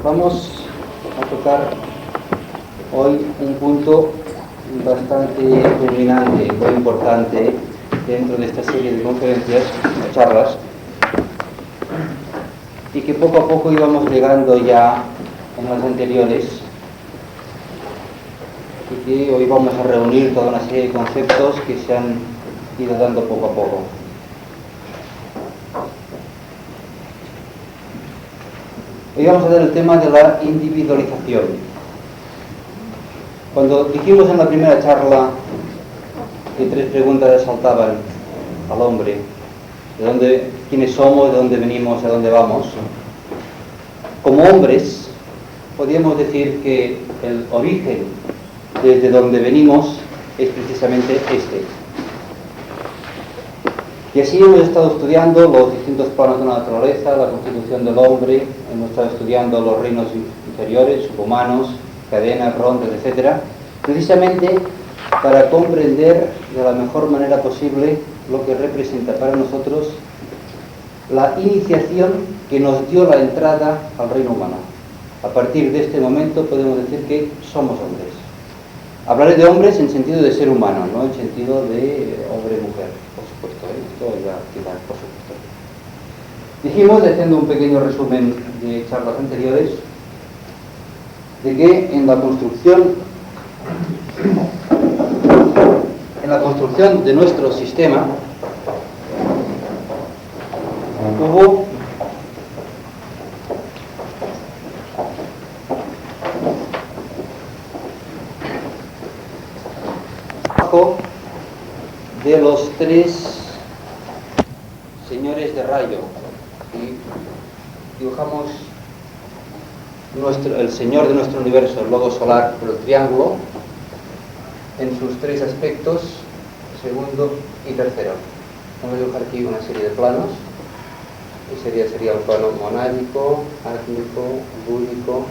Vamos a tocar hoy un punto bastante culminante, muy importante dentro de esta serie de conferencias o charlas, y que poco a poco íbamos llegando ya en las anteriores, y que hoy vamos a reunir toda una serie de conceptos que se han ido dando poco a poco. Hoy vamos a ver el tema de la individualización. Cuando dijimos en la primera charla que 3 preguntas asaltaban al hombre: quiénes somos, de dónde venimos, a dónde vamos. Como hombres, podríamos decir que el origen desde donde venimos es precisamente este. Y así hemos estado estudiando los distintos planos de la naturaleza, la constitución del hombre, hemos estado estudiando los reinos inferiores, subhumanos, cadenas, rondas, etc., precisamente para comprender de la mejor manera posible lo que representa para nosotros la iniciación que nos dio la entrada al reino humano. A partir de este momento podemos decir que somos hombres. Hablaré de hombres en sentido de ser humano, no en sentido de hombre-mujer, por supuesto, esto ya queda por supuesto. Dijimos, haciendo un pequeño resumen de charlas anteriores, de que en la construcción de nuestro sistema hubo de los 3 señores de rayo, y dibujamos el señor de nuestro universo, el logo solar, por el triángulo, en sus 3 aspectos, segundo y tercero. Vamos a dibujar aquí una serie de planos. Sería el plano monádico, átmico, búdico,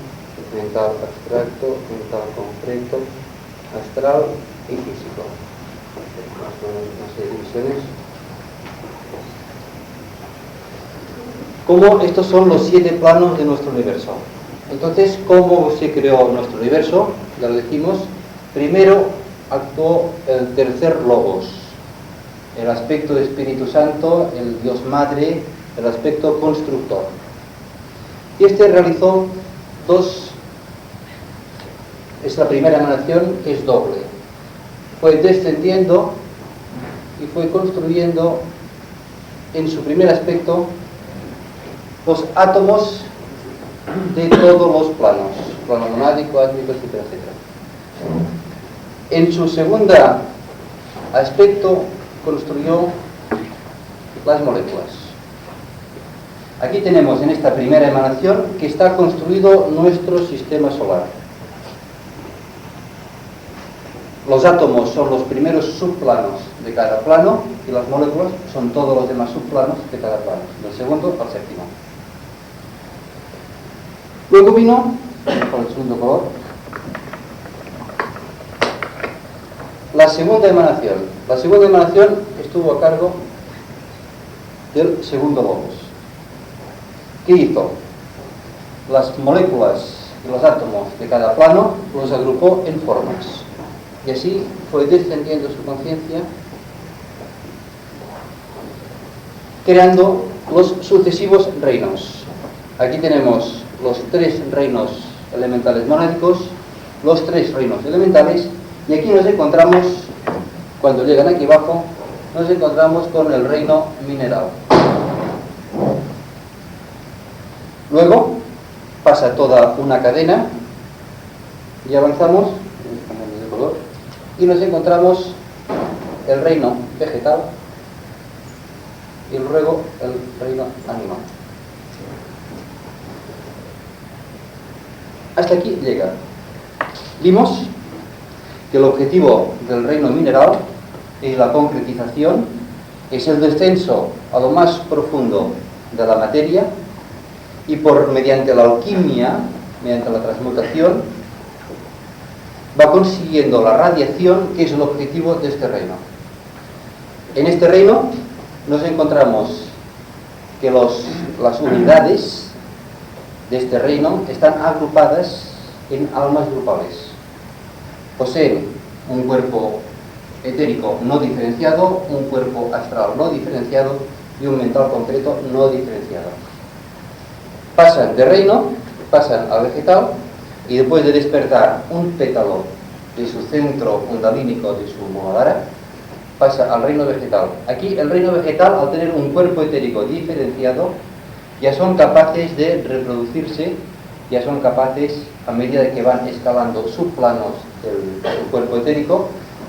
mental abstracto, mental concreto, astral y físico. Más o menos una serie de divisiones. Como estos son los 7 planos de nuestro universo. Entonces, ¿cómo se creó nuestro universo? Ya lo dijimos. Primero actuó el tercer logos, el aspecto de Espíritu Santo, el Dios Madre, el aspecto constructor. Y este realizó 2. Es la primera emanación, que es doble. Fue descendiendo y fue construyendo en su primer aspecto los átomos de todos los planos, plano monádico, átmico, etcétera, etcétera. En su segundo aspecto construyó las moléculas. Aquí tenemos en esta primera emanación que está construido nuestro sistema solar. Los átomos son los primeros subplanos de cada plano y las moléculas son todos los demás subplanos de cada plano, del segundo al séptimo. Luego vino, con el segundo color, la segunda emanación. La segunda emanación estuvo a cargo del segundo logos. ¿Qué hizo? Las moléculas y los átomos de cada plano los agrupó en formas. Y así fue descendiendo su conciencia, creando los sucesivos reinos. Aquí tenemos los 3 reinos elementales monádicos, los 3 reinos elementales, y aquí nos encontramos, cuando llegan aquí abajo, nos encontramos con el reino mineral. Luego pasa toda una cadena y avanzamos, cambiamos de color, y nos encontramos el reino vegetal y luego el reino animal. Hasta aquí llega. Vimos que el objetivo del reino mineral es la concretización, es el descenso a lo más profundo de la materia, y mediante la alquimia, mediante la transmutación, va consiguiendo la radiación, que es el objetivo de este reino. En este reino nos encontramos que las unidades de este reino están agrupadas en almas grupales. Poseen un cuerpo etérico no diferenciado, un cuerpo astral no diferenciado y un mental concreto no diferenciado. Pasan de reino, pasan al vegetal, y después de despertar un pétalo de su centro kundalínico, de su Muladhara, pasa al reino vegetal. Aquí el reino vegetal, al tener un cuerpo etérico diferenciado, ya son capaces de reproducirse, ya son capaces, a medida que van escalando subplanos del cuerpo etérico,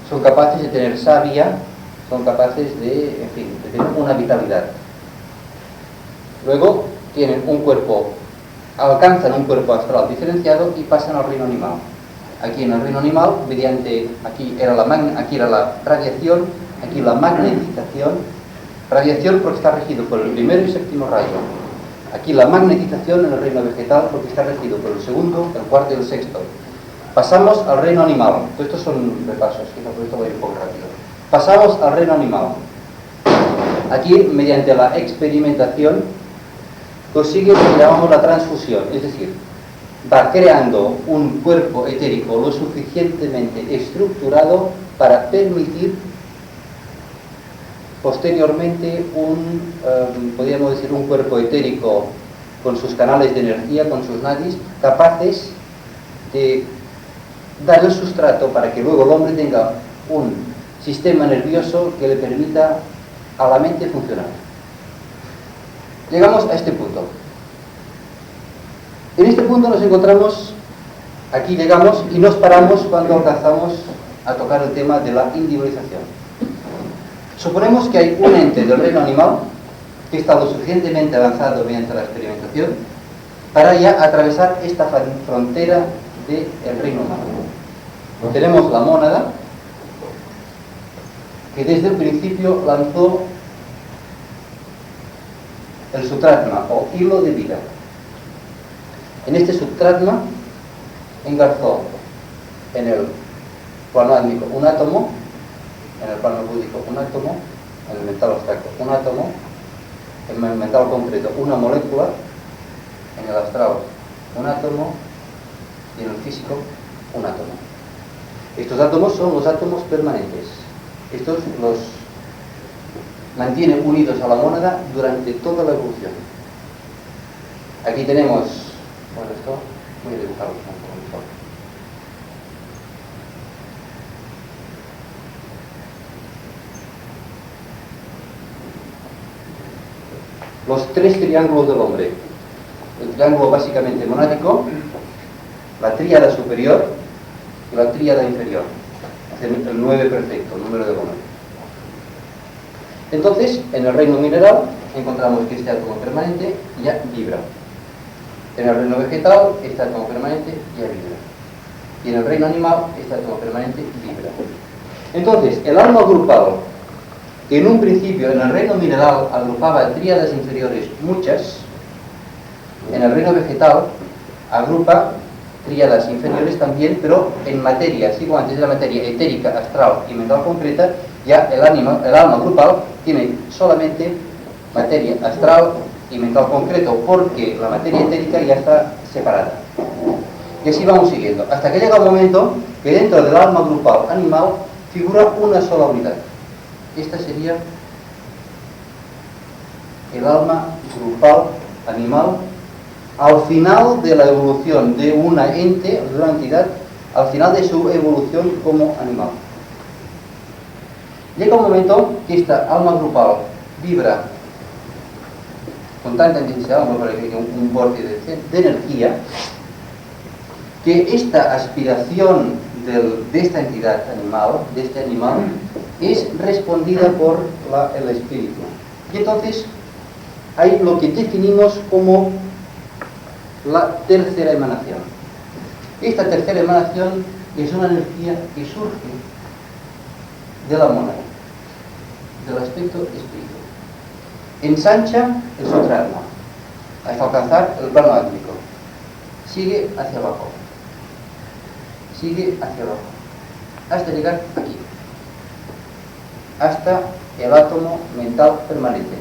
son capaces de tener savia, son capaces de, en fin, de tener una vitalidad. Luego tienen un cuerpo, alcanzan un cuerpo astral diferenciado y pasan al reino animal. Aquí en el reino animal, mediante, aquí era la radiación, aquí la magnetización, radiación porque está regido por el primero y séptimo rayo. Aquí la magnetización en el reino vegetal porque está regido por el segundo, el cuarto y el sexto. Pasamos al reino animal. Estos son repasos, quizá por esto voy un poco rápido. Pasamos al reino animal. Aquí, mediante la experimentación, consigue lo que llamamos la transfusión, es decir, va creando un cuerpo etérico lo suficientemente estructurado para permitir posteriormente podríamos decir, un cuerpo etérico con sus canales de energía, con sus nadis, capaces de dar el sustrato para que luego el hombre tenga un sistema nervioso que le permita a la mente funcionar. Llegamos a este punto. En este punto nos encontramos, aquí llegamos y nos paramos cuando alcanzamos a tocar el tema de la individualización. Suponemos que hay un ente del reino animal que está lo suficientemente avanzado mediante la experimentación para ya atravesar esta frontera del reino humano. Tenemos la mónada, que desde el principio lanzó el sutratma o hilo de vida. En este sutratma engarzó en el plano átmico un átomo, en el plano búdico un átomo, en el mental abstracto un átomo, en el mental concreto una molécula, en el astral un átomo y en el físico un átomo. Estos átomos son los átomos permanentes. Estos los mantiene unidos a la mónada durante toda la evolución. Aquí tenemos, bueno, esto voy a dibujarlo un poco mejor. Los tres triángulos del hombre. El triángulo básicamente monádico, la tríada superior y la tríada inferior. El 9 perfecto, el número del hombre. Entonces, en el reino mineral encontramos que este átomo permanente ya vibra. En el reino vegetal, este átomo permanente ya vibra. Y en el reino animal, este átomo permanente vibra. Entonces, el alma grupal, que en un principio en el reino mineral agrupaba tríadas inferiores muchas, en el reino vegetal agrupa tríadas inferiores también, pero en materia, así como antes de la materia etérica, astral y mental concreta, ya el alma grupal tiene solamente materia astral y mental concreto, porque la materia etérica ya está separada. Y así vamos siguiendo, hasta que llega un momento que dentro del alma grupal animal figura una sola unidad. Esta sería el alma grupal animal al final de la evolución de una ente, de una entidad, al final de su evolución como animal. Llega un momento que esta alma grupal vibra con tanta intensidad, vamos a ver aquí un vórtice de energía, que esta aspiración de esta entidad animal, de este animal, es respondida por el espíritu. Y entonces hay lo que definimos como la tercera emanación. Esta tercera emanación es una energía que surge de la mónada, del aspecto espíritu. Ensancha el sutratma hasta alcanzar el plano átmico. Sigue hacia abajo. Sigue hacia abajo. Hasta llegar aquí. Hasta el átomo mental permanente.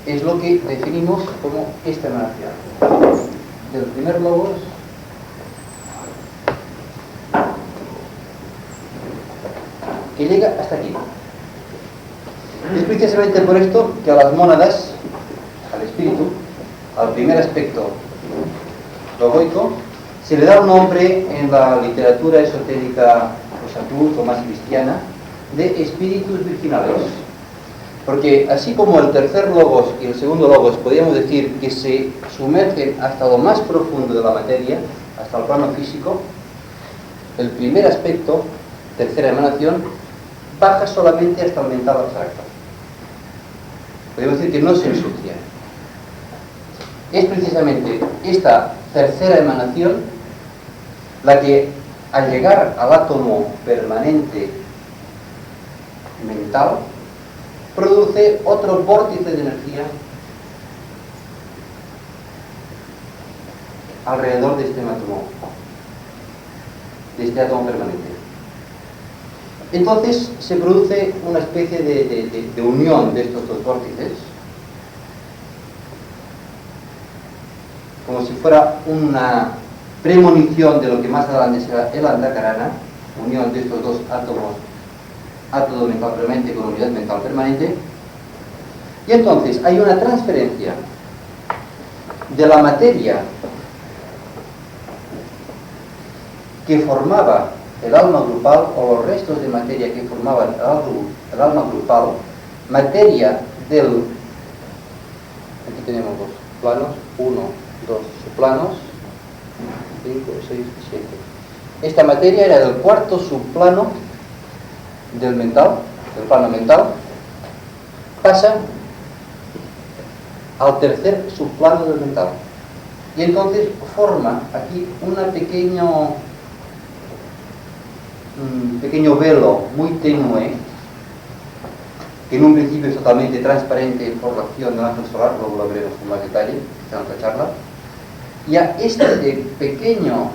Es lo que definimos como esta emanación. del primer logos que llega hasta aquí. Es precisamente por esto que a las mónadas, al espíritu, al primer aspecto logoico, se le da un nombre en la literatura esotérica o más cristiana de espíritus virginales. Porque así como el tercer logos y el segundo logos podríamos decir que se sumergen hasta lo más profundo de la materia, hasta el plano físico, el primer aspecto, tercera emanación, baja solamente hasta el mental abstracto. Podemos decir que no se ensucia. Es precisamente esta tercera emanación la que, al llegar al átomo permanente mental, produce otro vórtice de energía alrededor de este átomo permanente. Entonces se produce una especie de unión de estos dos vórtices, como si fuera una premonición de lo que más adelante será el Andakarana, unión de estos dos átomos, átomo mental permanente con unidad mental permanente, y entonces hay una transferencia de la materia que formaba el alma grupal, o los restos de materia que formaban el alma grupal, materia del... Aquí tenemos los planos, 1, 2 subplanos, 5, 6 y 7. Esta materia era del cuarto subplano del mental, del plano mental, pasa al tercer subplano del mental. Y entonces forma aquí un pequeño velo muy tenue, que en un principio es totalmente transparente por la acción del ángel solar, luego lo veremos con más detalle en otra charla. Y a este pequeño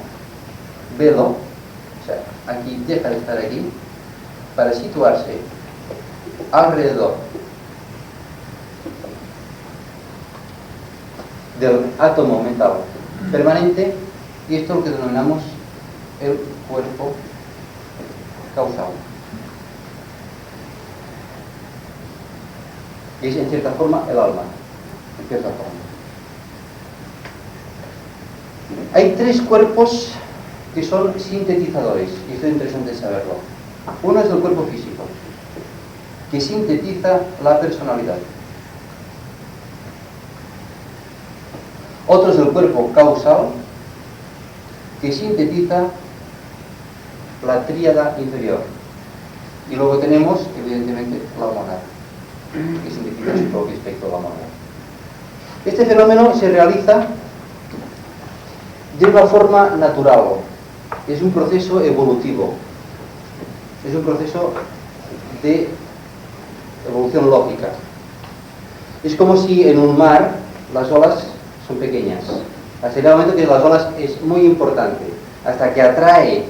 velo, o sea, aquí deja de estar aquí, para situarse alrededor del átomo mental permanente, y esto es lo que denominamos el cuerpo causal. Y es en cierta forma el alma, en cierta forma. Hay tres cuerpos que son sintetizadores, y esto es interesante saberlo. Uno es el cuerpo físico, que sintetiza la personalidad. Otro es el cuerpo causal, que sintetiza la tríada inferior. Y luego tenemos, evidentemente, la monada, que sintetiza su propio aspecto, la monada. Este fenómeno se realiza de una forma natural. Es un proceso evolutivo. Es un proceso de evolución lógica. Es como si en un mar las olas son pequeñas. Hasta el momento que las olas es muy importante, hasta que atrae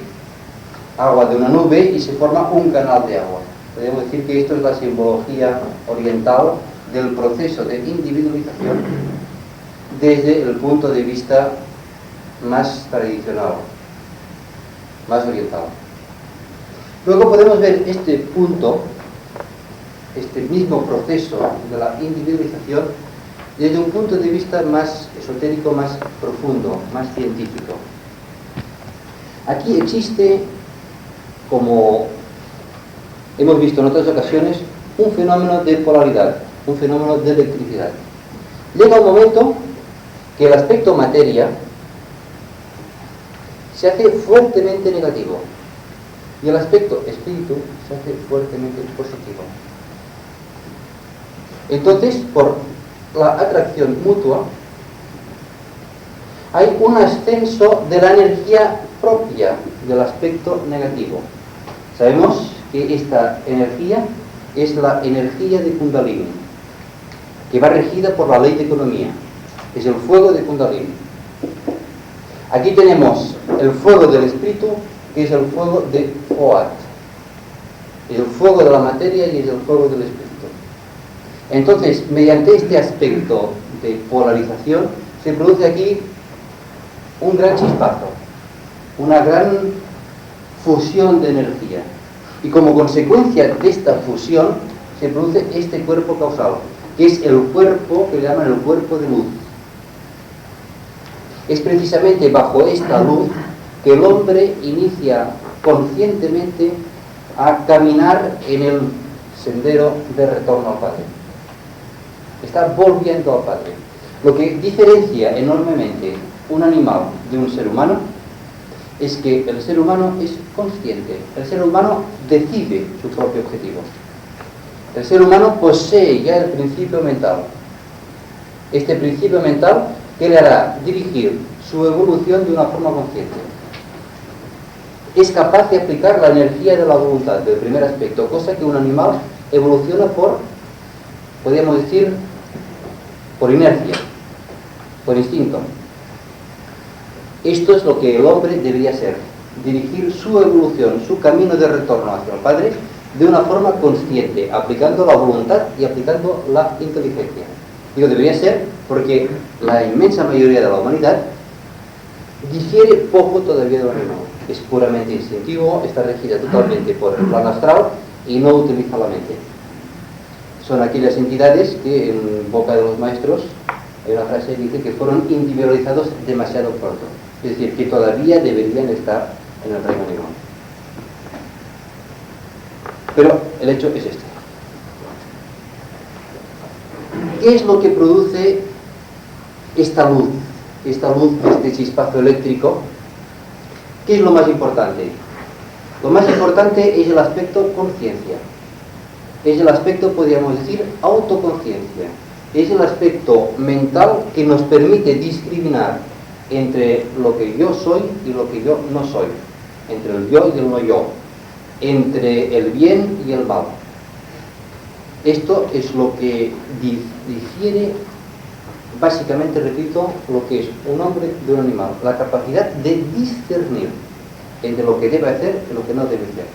agua de una nube y se forma un canal de agua. Podemos decir que esto es la simbología oriental del proceso de individualización desde el punto de vista más tradicional, más oriental. Luego podemos ver este punto, este mismo proceso de la individualización, desde un punto de vista más esotérico, más profundo, más científico. Aquí existe, como hemos visto en otras ocasiones, un fenómeno de polaridad, un fenómeno de electricidad. Llega un momento que el aspecto materia se hace fuertemente negativo y el aspecto espíritu se hace fuertemente positivo. Entonces, por la atracción mutua, hay un ascenso de la energía propia del aspecto negativo. Sabemos que esta energía es la energía de Kundalini, que va regida por la ley de economía. Es el fuego de Kundalini. Aquí tenemos el fuego del espíritu, que es el fuego de Oat. Es el fuego de la materia y es el fuego del espíritu. Entonces, mediante este aspecto de polarización, se produce aquí un gran chispazo, una gran fusión de energía. Y como consecuencia de esta fusión se produce este cuerpo causal, que es el cuerpo que llaman el cuerpo de luz. Es precisamente bajo esta luz que el hombre inicia conscientemente a caminar en el sendero de retorno al Padre. Está volviendo al Padre. Lo que diferencia enormemente un animal de un ser humano es que el ser humano es consciente, el ser humano decide su propio objetivo. El ser humano posee ya el principio mental. Este principio mental que le hará dirigir su evolución de una forma consciente. Es capaz de aplicar la energía de la voluntad, del primer aspecto, cosa que un animal evoluciona por, podríamos decir, por inercia, por instinto. Esto es lo que el hombre debería ser, dirigir su evolución, su camino de retorno hacia el Padre de una forma consciente, aplicando la voluntad y aplicando la inteligencia. Digo, debería ser porque la inmensa mayoría de la humanidad difiere poco todavía de lo animal. Es puramente instintivo, está regida totalmente por el plano astral y no utiliza la mente. Son aquellas entidades que en boca de los maestros hay una frase que dice que fueron individualizados demasiado pronto. Es decir, que todavía deberían estar en el reino animal. Pero el hecho es este. ¿Qué es lo que produce esta luz, este chispazo eléctrico? ¿Qué es lo más importante? Lo más importante es el aspecto conciencia. Es el aspecto, podríamos decir, autoconciencia. Es el aspecto mental que nos permite discriminar entre lo que yo soy y lo que yo no soy, entre el yo y el no yo, entre el bien y el mal. Esto es lo que difiere, básicamente, repito, lo que es un hombre de un animal, la capacidad de discernir entre lo que debe hacer y lo que no debe hacer.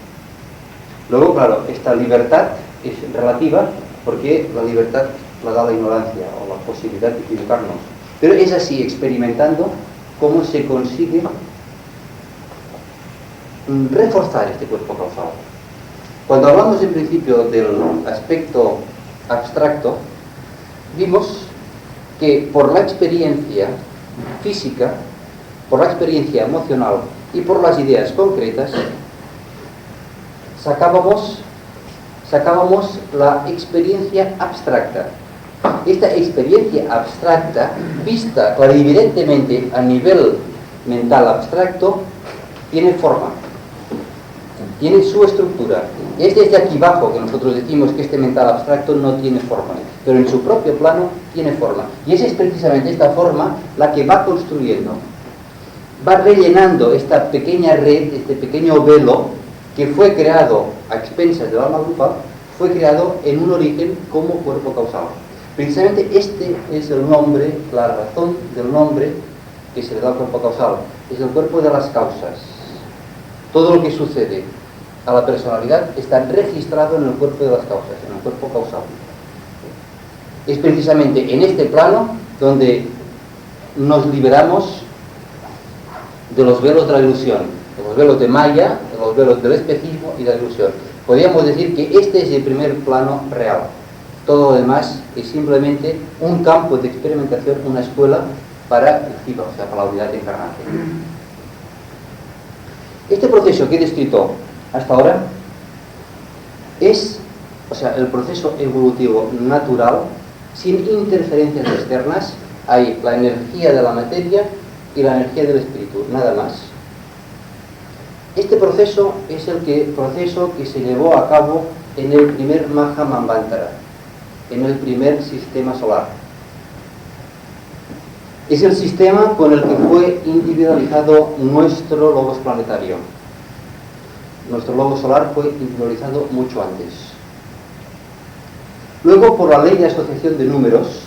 Luego, claro, esta libertad es relativa porque la libertad la da la ignorancia o la posibilidad de equivocarnos. Pero es así, experimentando, cómo se consigue reforzar este cuerpo causal. Cuando hablamos en principio del aspecto abstracto, vimos que por la experiencia física, por la experiencia emocional y por las ideas concretas, sacábamos la experiencia abstracta. Esta experiencia abstracta, vista clarividentemente a nivel mental abstracto, tiene forma, tiene su estructura. Es desde aquí abajo que nosotros decimos que este mental abstracto no tiene forma, pero en su propio plano tiene forma. Y esa es precisamente esta forma la que va construyendo, va rellenando esta pequeña red, este pequeño velo que fue creado a expensas del alma grupal, fue creado en un origen como cuerpo causal. Precisamente este es el nombre, la razón del nombre que se le da al cuerpo causal. Es el cuerpo de las causas. Todo lo que sucede a la personalidad está registrado en el cuerpo de las causas, en el cuerpo causal. Es precisamente en este plano donde nos liberamos de los velos de la ilusión, de los velos de Maya, de los velos del espejismo y de la ilusión. Podríamos decir que este es el primer plano real. Todo lo demás es simplemente un campo de experimentación, una escuela para el cielo, o sea, para la unidad encarnante. Este proceso que he descrito hasta ahora es, o sea, el proceso evolutivo natural, sin interferencias externas. Hay la energía de la materia y la energía del espíritu, nada más. Este proceso es el proceso que se llevó a cabo en el primer Maha Manvantara, en el primer sistema solar. Es el sistema con el que fue individualizado nuestro logos planetario. Nuestro logos solar fue individualizado mucho antes. Luego, por la ley de asociación de números,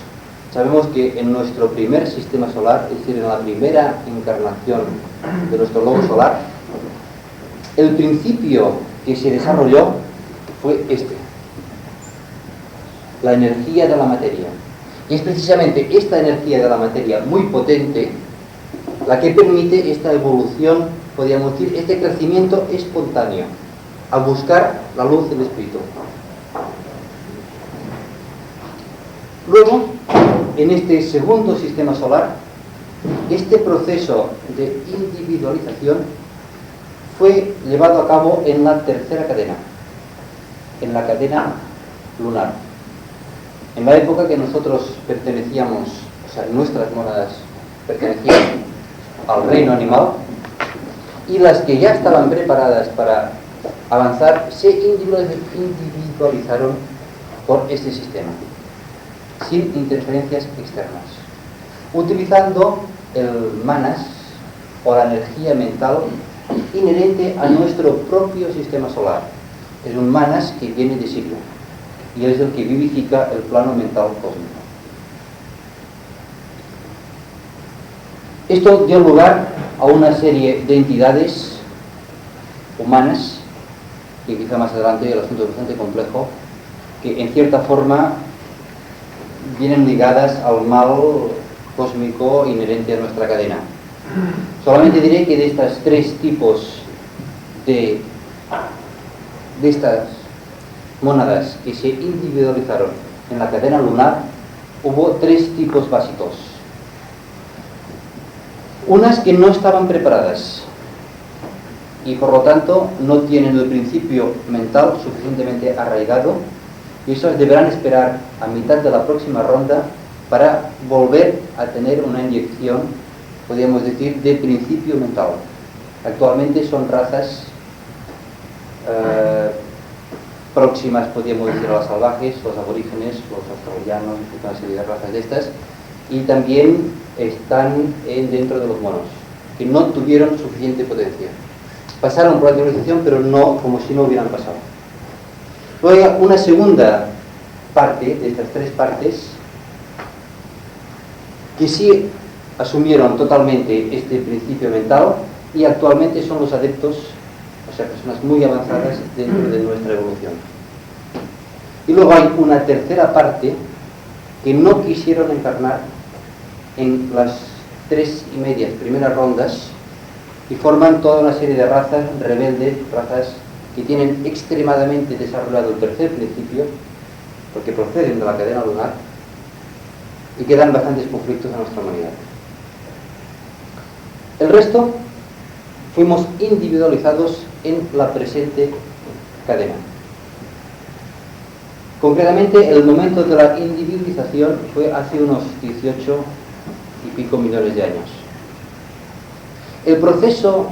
sabemos que en nuestro primer sistema solar, es decir, en la primera encarnación de nuestro logos solar, el principio que se desarrolló fue este: la energía de la materia. Y es precisamente esta energía de la materia muy potente la que permite esta evolución, podríamos decir, este crecimiento espontáneo, a buscar la luz del espíritu. Luego, en este segundo sistema solar, este proceso de individualización fue llevado a cabo en la tercera cadena, en la cadena lunar. En la época que nosotros pertenecíamos, o sea, nuestras mónadas pertenecían al reino animal, y las que ya estaban preparadas para avanzar se individualizaron por este sistema, sin interferencias externas, utilizando el manas o la energía mental inherente a nuestro propio sistema solar. Es un manas que viene de Sirio y es el que vivifica el plano mental cósmico. Esto dio lugar a una serie de entidades humanas, que quizá más adelante el asunto es bastante complejo, que en cierta forma vienen ligadas al mal cósmico inherente a nuestra cadena. Solamente diré que de estos tres tipos de estas mónadas que se individualizaron en la cadena lunar, hubo tres tipos básicos. Unas que no estaban preparadas y por lo tanto no tienen el principio mental suficientemente arraigado, y esas deberán esperar a mitad de la próxima ronda para volver a tener una inyección, podríamos decir, de principio mental. Actualmente son razas próximas, podríamos decir, a las salvajes, los aborígenes, los australianos, una serie de razas de estas, y también están dentro de los monos, que no tuvieron suficiente potencia. Pasaron por la civilización, pero no como si no hubieran pasado. Luego hay una segunda parte de estas tres partes que sí asumieron totalmente este principio mental y actualmente son los adeptos, o sea, personas muy avanzadas dentro de nuestra evolución. Y luego hay una tercera parte que no quisieron encarnar en las 3,5 primeras rondas y forman toda una serie de razas rebeldes, razas que tienen extremadamente desarrollado el tercer principio, porque proceden de la cadena lunar y que dan bastantes conflictos a nuestra humanidad. El resto fuimos individualizados en la presente cadena. Concretamente, el momento de la individualización fue hace unos 18 y pico millones de años. El proceso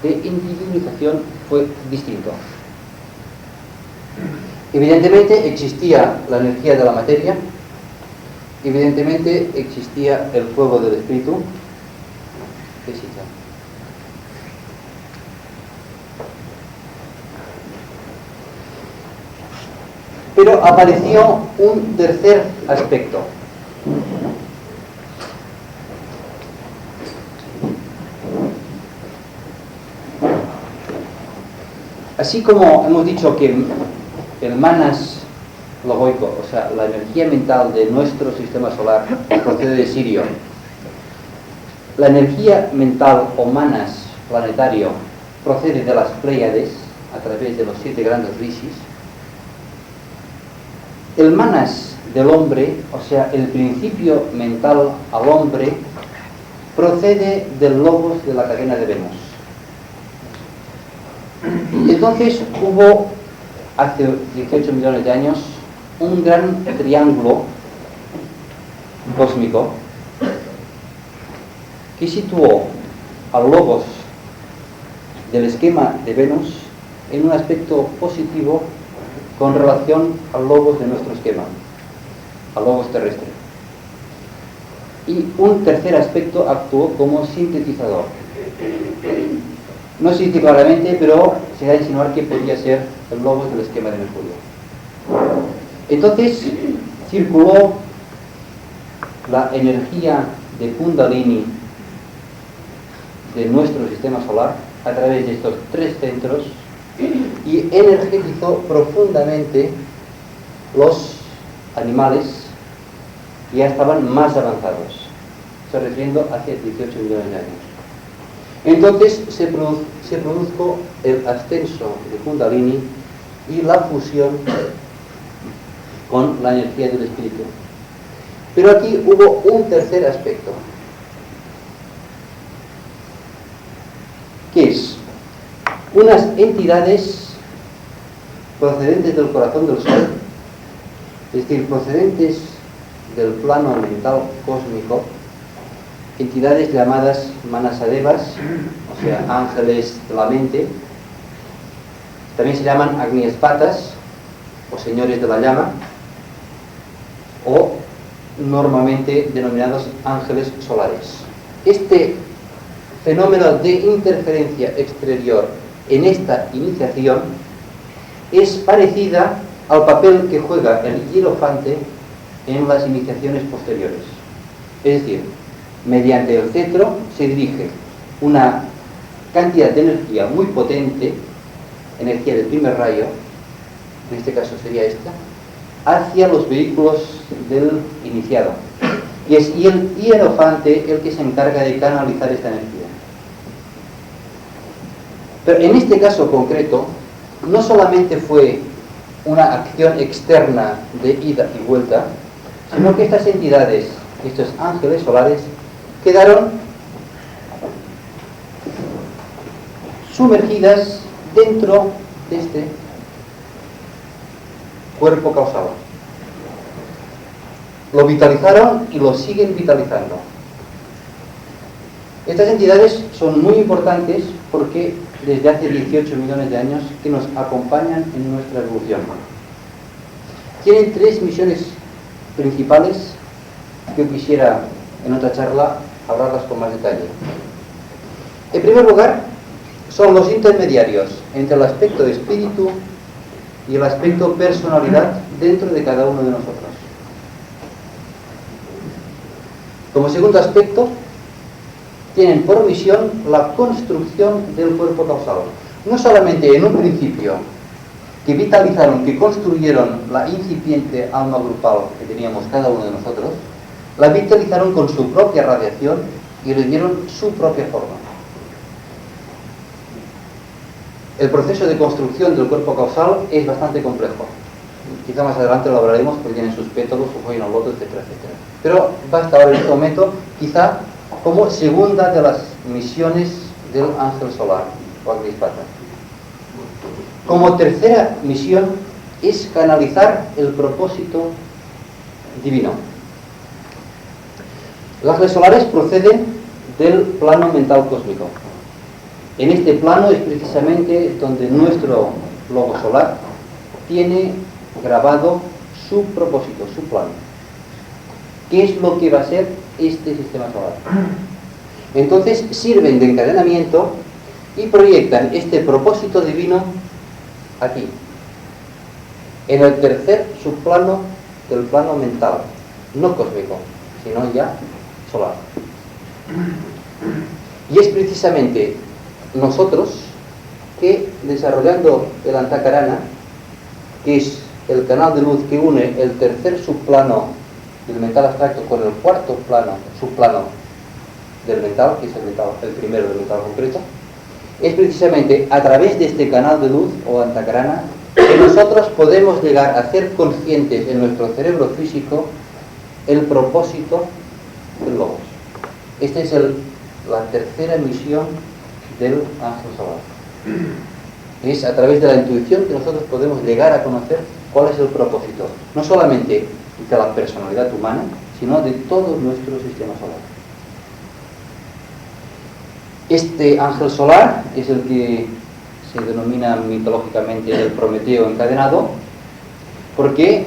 de individualización fue distinto. Evidentemente existía la energía de la materia, evidentemente existía el fuego del espíritu, pero apareció un tercer aspecto. Así como hemos dicho que el manas logoico, o sea, la energía mental de nuestro sistema solar, procede de Sirio, la energía mental o manas planetario procede de las Pléyades a través de los 7 grandes rishis. El manas del hombre, o sea, el principio mental al hombre, procede del logos de la cadena de Venus. Entonces hubo, hace 18 millones de años, un gran triángulo cósmico que situó al logos del esquema de Venus en un aspecto positivo con relación al logos de nuestro esquema, al logos terrestre. Y un tercer aspecto actuó como sintetizador. No se dice claramente, pero se da a insinuar que podría ser el logos del esquema de Mercurio. Entonces circuló la energía de Kundalini de nuestro sistema solar a través de estos 3 centros y energetizó profundamente los animales que ya estaban más avanzados. estoy refiriendo hacia 18 millones de años. Entonces se produjo el ascenso de Kundalini y la fusión con la energía del espíritu. Pero aquí hubo un tercer aspecto, que es unas entidades procedentes del corazón del Sol, es decir, procedentes del plano mental cósmico, entidades llamadas Manasadevas, o sea, ángeles de la mente. También se llaman Agniespatas, o señores de la llama, o normalmente denominados ángeles solares. Este fenómeno de interferencia exterior en esta iniciación es parecida al papel que juega el hierofante en las iniciaciones posteriores. Es decir, mediante el cetro se dirige una cantidad de energía muy potente, energía del primer rayo, en este caso sería esta, hacia los vehículos del iniciado. Y es el hierofante el que se encarga de canalizar esta energía. Pero en este caso concreto, no solamente fue una acción externa de ida y vuelta, sino que estas entidades, estos ángeles solares, quedaron sumergidas dentro de este cuerpo causal. Lo vitalizaron y lo siguen vitalizando. Estas entidades son muy importantes porque desde hace 18 millones de años que nos acompañan en nuestra evolución. Tienen tres misiones principales que yo quisiera en otra charla hablarlas con más detalle. En primer lugar, son los intermediarios entre el aspecto de espíritu y el aspecto personalidad dentro de cada uno de nosotros. Como segundo aspecto, tienen por misión la construcción del cuerpo causal. No solamente en un principio, que vitalizaron, que construyeron la incipiente alma grupal que teníamos cada uno de nosotros, la vitalizaron con su propia radiación y le dieron su propia forma. El proceso de construcción del cuerpo causal es bastante complejo. Quizá más adelante lo hablaremos porque tiene sus pétalos, su joya, loto, etcétera, etcétera. Pero basta ahora en este momento, quizá como segunda de las misiones del ángel solar o Agnispata. Como tercera misión es canalizar el propósito divino. Los ángeles solares proceden del plano mental cósmico. En este plano es precisamente donde nuestro globo solar tiene grabado su propósito, su plan. ¿Qué es lo que va a ser este sistema solar? Entonces sirven de encadenamiento y proyectan este propósito divino aquí, en el tercer subplano del plano mental, no cósmico, sino ya solar. Y es precisamente nosotros que, desarrollando el Antakarana, que es el canal de luz que une el tercer subplano del mental abstracto con el cuarto plano, subplano del mental, que es el primero del mental concreto, es precisamente a través de este canal de luz o Antakarana que nosotros podemos llegar a ser conscientes en nuestro cerebro físico el propósito del logos. Esta es la tercera misión del ángel solar. Es a través de la intuición que nosotros podemos llegar a conocer cuál es el propósito, no solamente de la personalidad humana, sino de todo nuestro sistema solar. Este ángel solar es el que se denomina mitológicamente el Prometeo encadenado, porque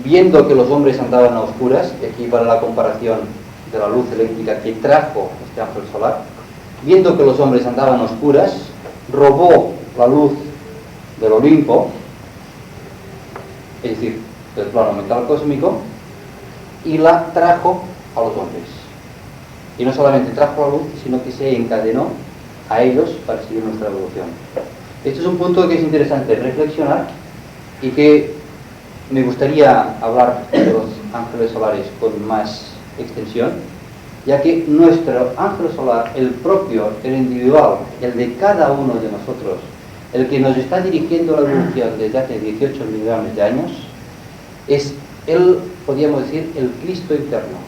viendo que los hombres andaban a oscuras, y aquí vale la comparación de la luz eléctrica que trajo este ángel solar, viendo que los hombres andaban a oscuras, robó la luz del Olimpo, es decir, del plano mental cósmico, y la trajo a los hombres. Y no solamente trajo la luz, sino que se encadenó a ellos para seguir nuestra evolución. Este es un punto que es interesante reflexionar y que me gustaría hablar de los ángeles solares con más extensión, ya que nuestro ángel solar, el propio, el individual, el de cada uno de nosotros, el que nos está dirigiendo la evolución desde hace 18 millones de años, es él, podríamos decir, el Cristo eterno.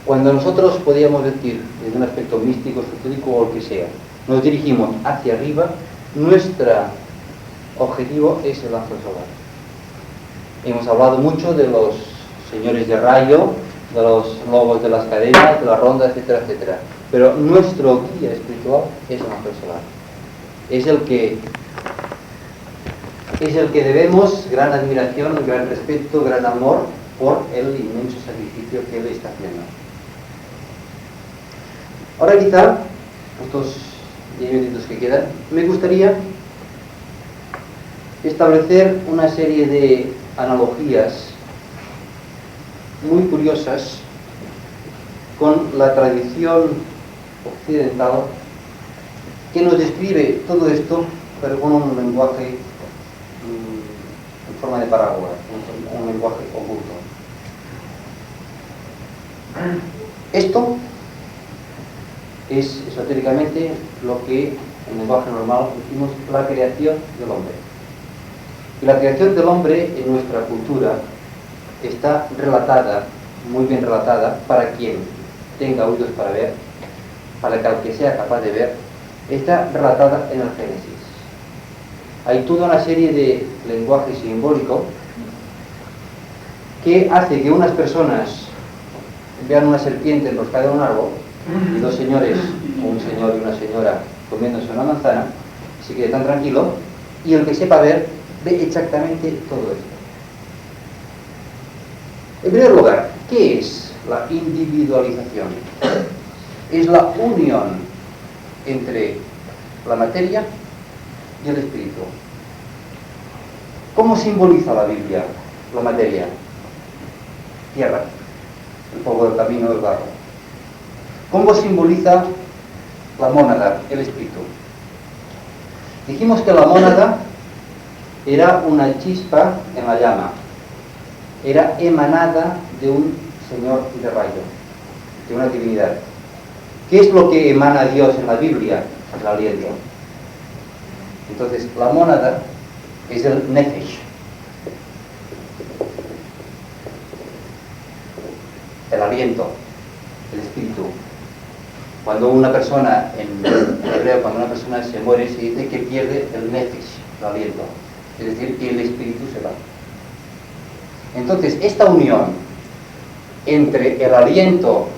Cuando nosotros podríamos decir, desde un aspecto místico, esotérico o lo que sea, nos dirigimos hacia arriba, nuestro objetivo es el ángel solar. Hemos hablado mucho de los señores de rayo, de los lobos de las cadenas, de la ronda, etcétera, etcétera. Pero nuestro guía espiritual es el ángel solar. Es el que debemos gran admiración, gran respeto, gran amor por el inmenso sacrificio que él está haciendo. Ahora quizá, estos 10 minutos que quedan, me gustaría establecer una serie de analogías muy curiosas con la tradición occidental que nos describe todo esto, pero con un lenguaje en forma de parábola, un lenguaje oculto. Esto es esotéricamente lo que en lenguaje normal decimos la creación del hombre. Y la creación del hombre en nuestra cultura está relatada, muy bien relatada, para quien tenga oídos para ver, para que al que sea capaz de ver, está relatada en el Génesis. Hay toda una serie de lenguaje simbólico que hace que unas personas vean una serpiente enroscada en un árbol y dos señores, o un señor y una señora comiéndose una manzana, se quede tan tranquilo, y el que sepa ver ve exactamente todo esto. En primer lugar, ¿qué es la individualización? Es la unión entre la materia y el espíritu. ¿Cómo simboliza la Biblia la materia? Tierra, el polvo del camino, el barro. ¿Cómo simboliza la mónada, el espíritu? Dijimos que la mónada era una chispa en la llama, era emanada de un señor de rayo, de una divinidad. ¿Qué es lo que emana Dios en la Biblia? El aliento. Entonces, la mónada es el nefesh, el aliento, el espíritu. Cuando una persona, en hebreo, cuando una persona se muere, se dice que pierde el nefesh, el aliento. Es decir, que el espíritu se va. Entonces, esta unión entre el aliento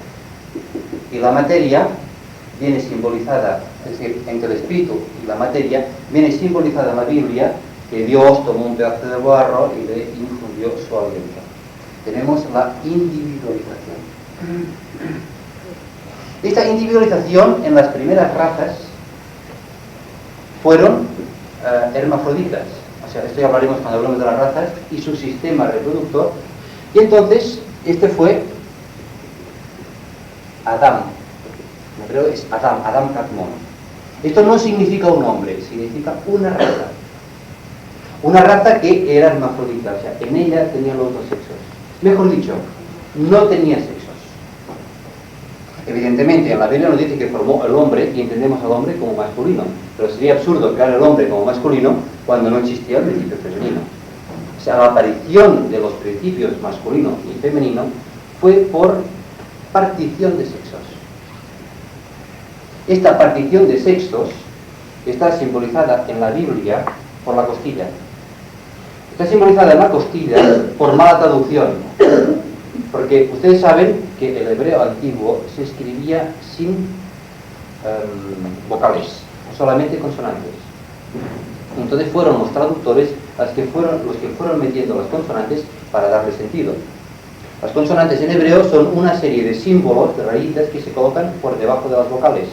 y la materia viene simbolizada, es decir, entre el espíritu y la materia, viene simbolizada en la Biblia, que Dios tomó un pedazo de barro y le infundió su aliento. Tenemos la individualización. Esta individualización en las primeras razas fueron hermafroditas. O sea, esto ya hablaremos cuando hablemos de las razas y su sistema reproductor. Y entonces, este fue Adán. En hebreo es Adam, Adam Kadmon. Esto no significa un hombre, significa una raza. Una raza que era hermafrodita, o sea, en ella tenía los dos sexos. Mejor dicho, no tenía sexos. Evidentemente, en la Biblia nos dice que formó el hombre y entendemos al hombre como masculino. Pero sería absurdo crear el hombre como masculino cuando no existía el principio femenino. O sea, la aparición de los principios masculino y femenino fue por partición de sexos. Esta partición de sexos está simbolizada en la Biblia por la costilla. Está simbolizada en la costilla por mala traducción. Porque ustedes saben que el hebreo antiguo se escribía sin vocales, solamente consonantes. Entonces fueron los traductores los que fueron metiendo las consonantes para darle sentido. Las consonantes en hebreo son una serie de símbolos, de raíces que se colocan por debajo de las vocales.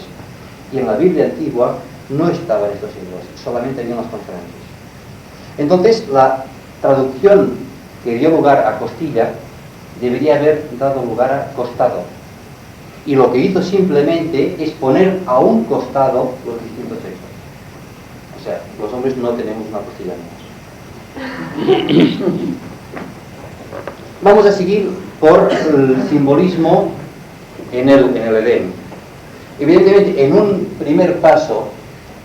Y en la Biblia antigua no estaban estos símbolos, solamente habían las consonantes. Entonces la traducción que dio lugar a costilla debería haber dado lugar a costado. Y lo que hizo simplemente es poner a un costado los distintos sexos. O sea, los hombres no tenemos una costilla más. Vamos a seguir por el simbolismo en el Edén. Evidentemente, en un primer paso,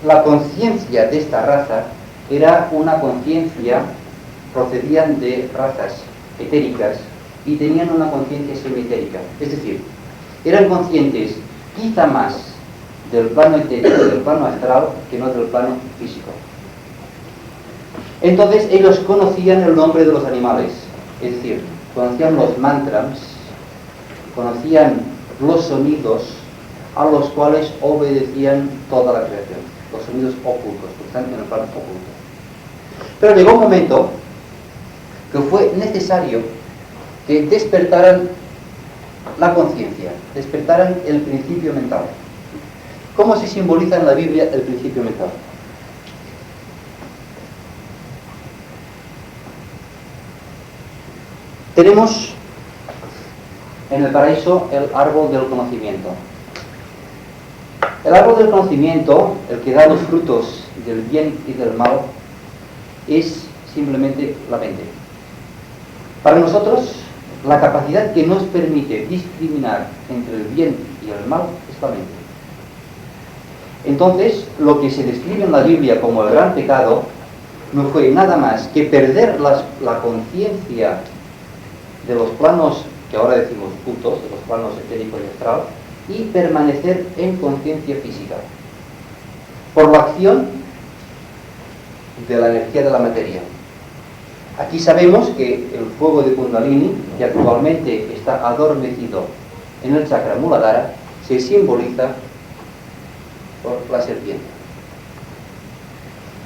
la conciencia de esta raza era una conciencia, procedían de razas etéricas y tenían una conciencia semitérica. Es decir, eran conscientes quizá más del plano etérico, del plano astral, que no del plano físico. Entonces ellos conocían el nombre de los animales, es decir, conocían los mantras, conocían los sonidos a los cuales obedecían toda la creación, los sonidos ocultos, que están en el plano oculto. Pero llegó un momento que fue necesario que despertaran la conciencia, despertaran el principio mental. ¿Cómo se simboliza en la Biblia el principio mental? Tenemos en el paraíso el árbol del conocimiento. El árbol del conocimiento, el que da los frutos del bien y del mal, es simplemente la mente. Para nosotros, la capacidad que nos permite discriminar entre el bien y el mal es la mente. Entonces, lo que se describe en la Biblia como el gran pecado no fue nada más que perder la conciencia de los planos que ahora decimos cultos, de los planos etérico y astral, y permanecer en conciencia física, por la acción de la energía de la materia. Aquí sabemos que el fuego de Kundalini, que actualmente está adormecido en el chakra Muladhara, se simboliza por la serpiente.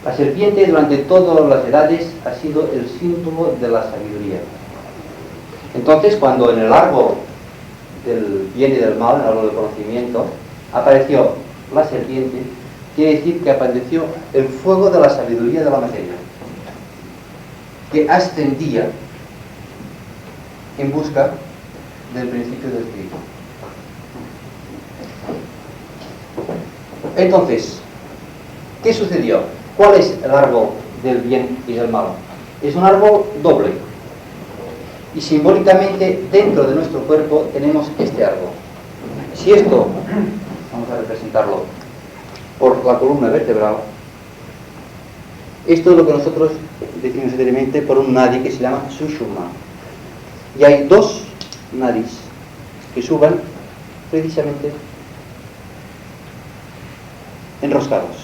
La serpiente durante todas las edades ha sido el símbolo de la sabiduría. Entonces, cuando en el árbol del bien y del mal, en el árbol del conocimiento, apareció la serpiente, quiere decir que apareció el fuego de la sabiduría de la materia, que ascendía en busca del principio del espíritu. Entonces, ¿qué sucedió? ¿Cuál es el árbol del bien y del mal? Es un árbol doble. Y simbólicamente dentro de nuestro cuerpo tenemos este árbol. Si esto, vamos a representarlo por la columna vertebral, esto es lo que nosotros decimos seriamente por un nadi que se llama Sushumna. Y hay dos nadis que suban precisamente enroscados.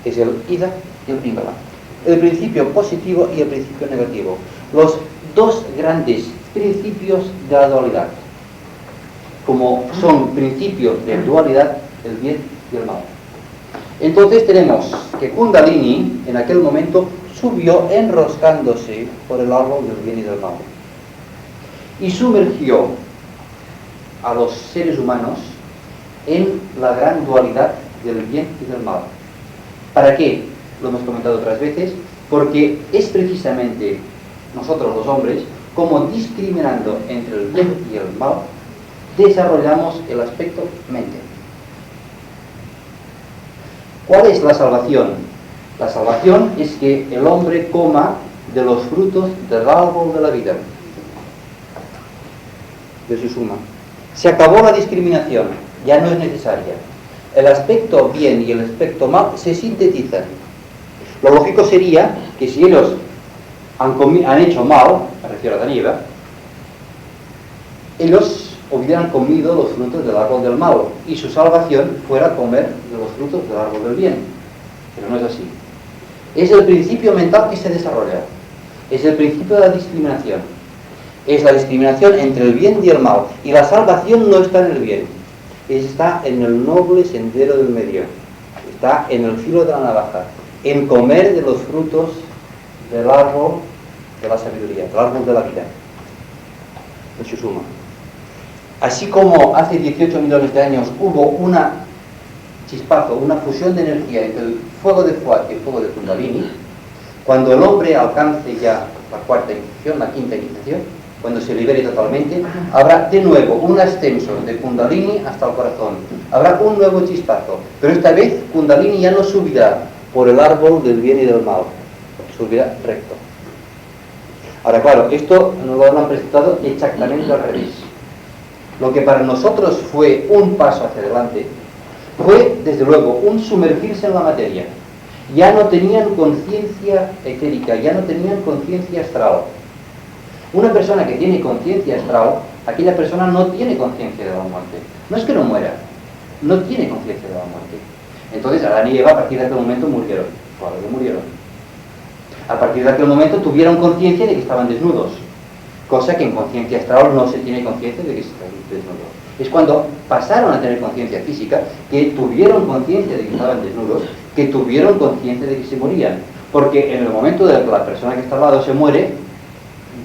Es el Ida y el Pingala. El principio positivo y el principio negativo. Los dos grandes principios de la dualidad. Como son principios de dualidad, el bien y el mal. Entonces tenemos que Kundalini en aquel momento subió enroscándose por el árbol del bien y del mal. Y sumergió a los seres humanos en la gran dualidad del bien y del mal. ¿Para qué? Lo hemos comentado otras veces, porque es precisamente nosotros los hombres, como discriminando entre el bien y el mal, desarrollamos el aspecto mente. ¿Cuál es la salvación? La salvación es que el hombre coma de los frutos del árbol de la vida, de su suma. Se acabó la discriminación, ya no es necesaria. El aspecto bien y el aspecto mal se sintetizan. Lo lógico sería que si ellos han hecho mal, me refiero a Adán y Eva, ellos hubieran comido los frutos del árbol del mal y su salvación fuera comer de los frutos del árbol del bien. Pero no es así. Es el principio mental que se desarrolla. Es el principio de la discriminación. Es la discriminación entre el bien y el mal. Y la salvación no está en el bien. Está en el noble sendero del medio. Está en el filo de la navaja. En comer de los frutos del árbol de la sabiduría, del árbol de la vida, de su suma. Así como hace 18 millones de años hubo una chispazo, una fusión de energía entre el fuego de Fuat y el fuego de Kundalini, cuando el hombre alcance ya la cuarta iniciación, la quinta iniciación, cuando se libere totalmente, habrá de nuevo un ascenso de Kundalini hasta el corazón. Habrá un nuevo chispazo, pero esta vez Kundalini ya no subirá por el árbol del bien y del mal, subirá recto. Ahora claro, esto nos lo han presentado exactamente al revés. lo que para nosotros fue un paso hacia adelante, fue, desde luego, un sumergirse en la materia. Ya no tenían conciencia etérica, ya no tenían conciencia astral. Una persona que tiene conciencia astral, aquella persona no tiene conciencia de la muerte. No es que no muera, no tiene conciencia de la muerte. Entonces Adán y Eva a partir de aquel momento murieron. Claro que murieron. A partir de aquel momento tuvieron conciencia de que estaban desnudos, cosa que en conciencia astral no se tiene conciencia de que están desnudos. Es cuando pasaron a tener conciencia física que tuvieron conciencia de que estaban desnudos, que tuvieron conciencia de que se morían. Porque en el momento de que la persona que está al lado se muere,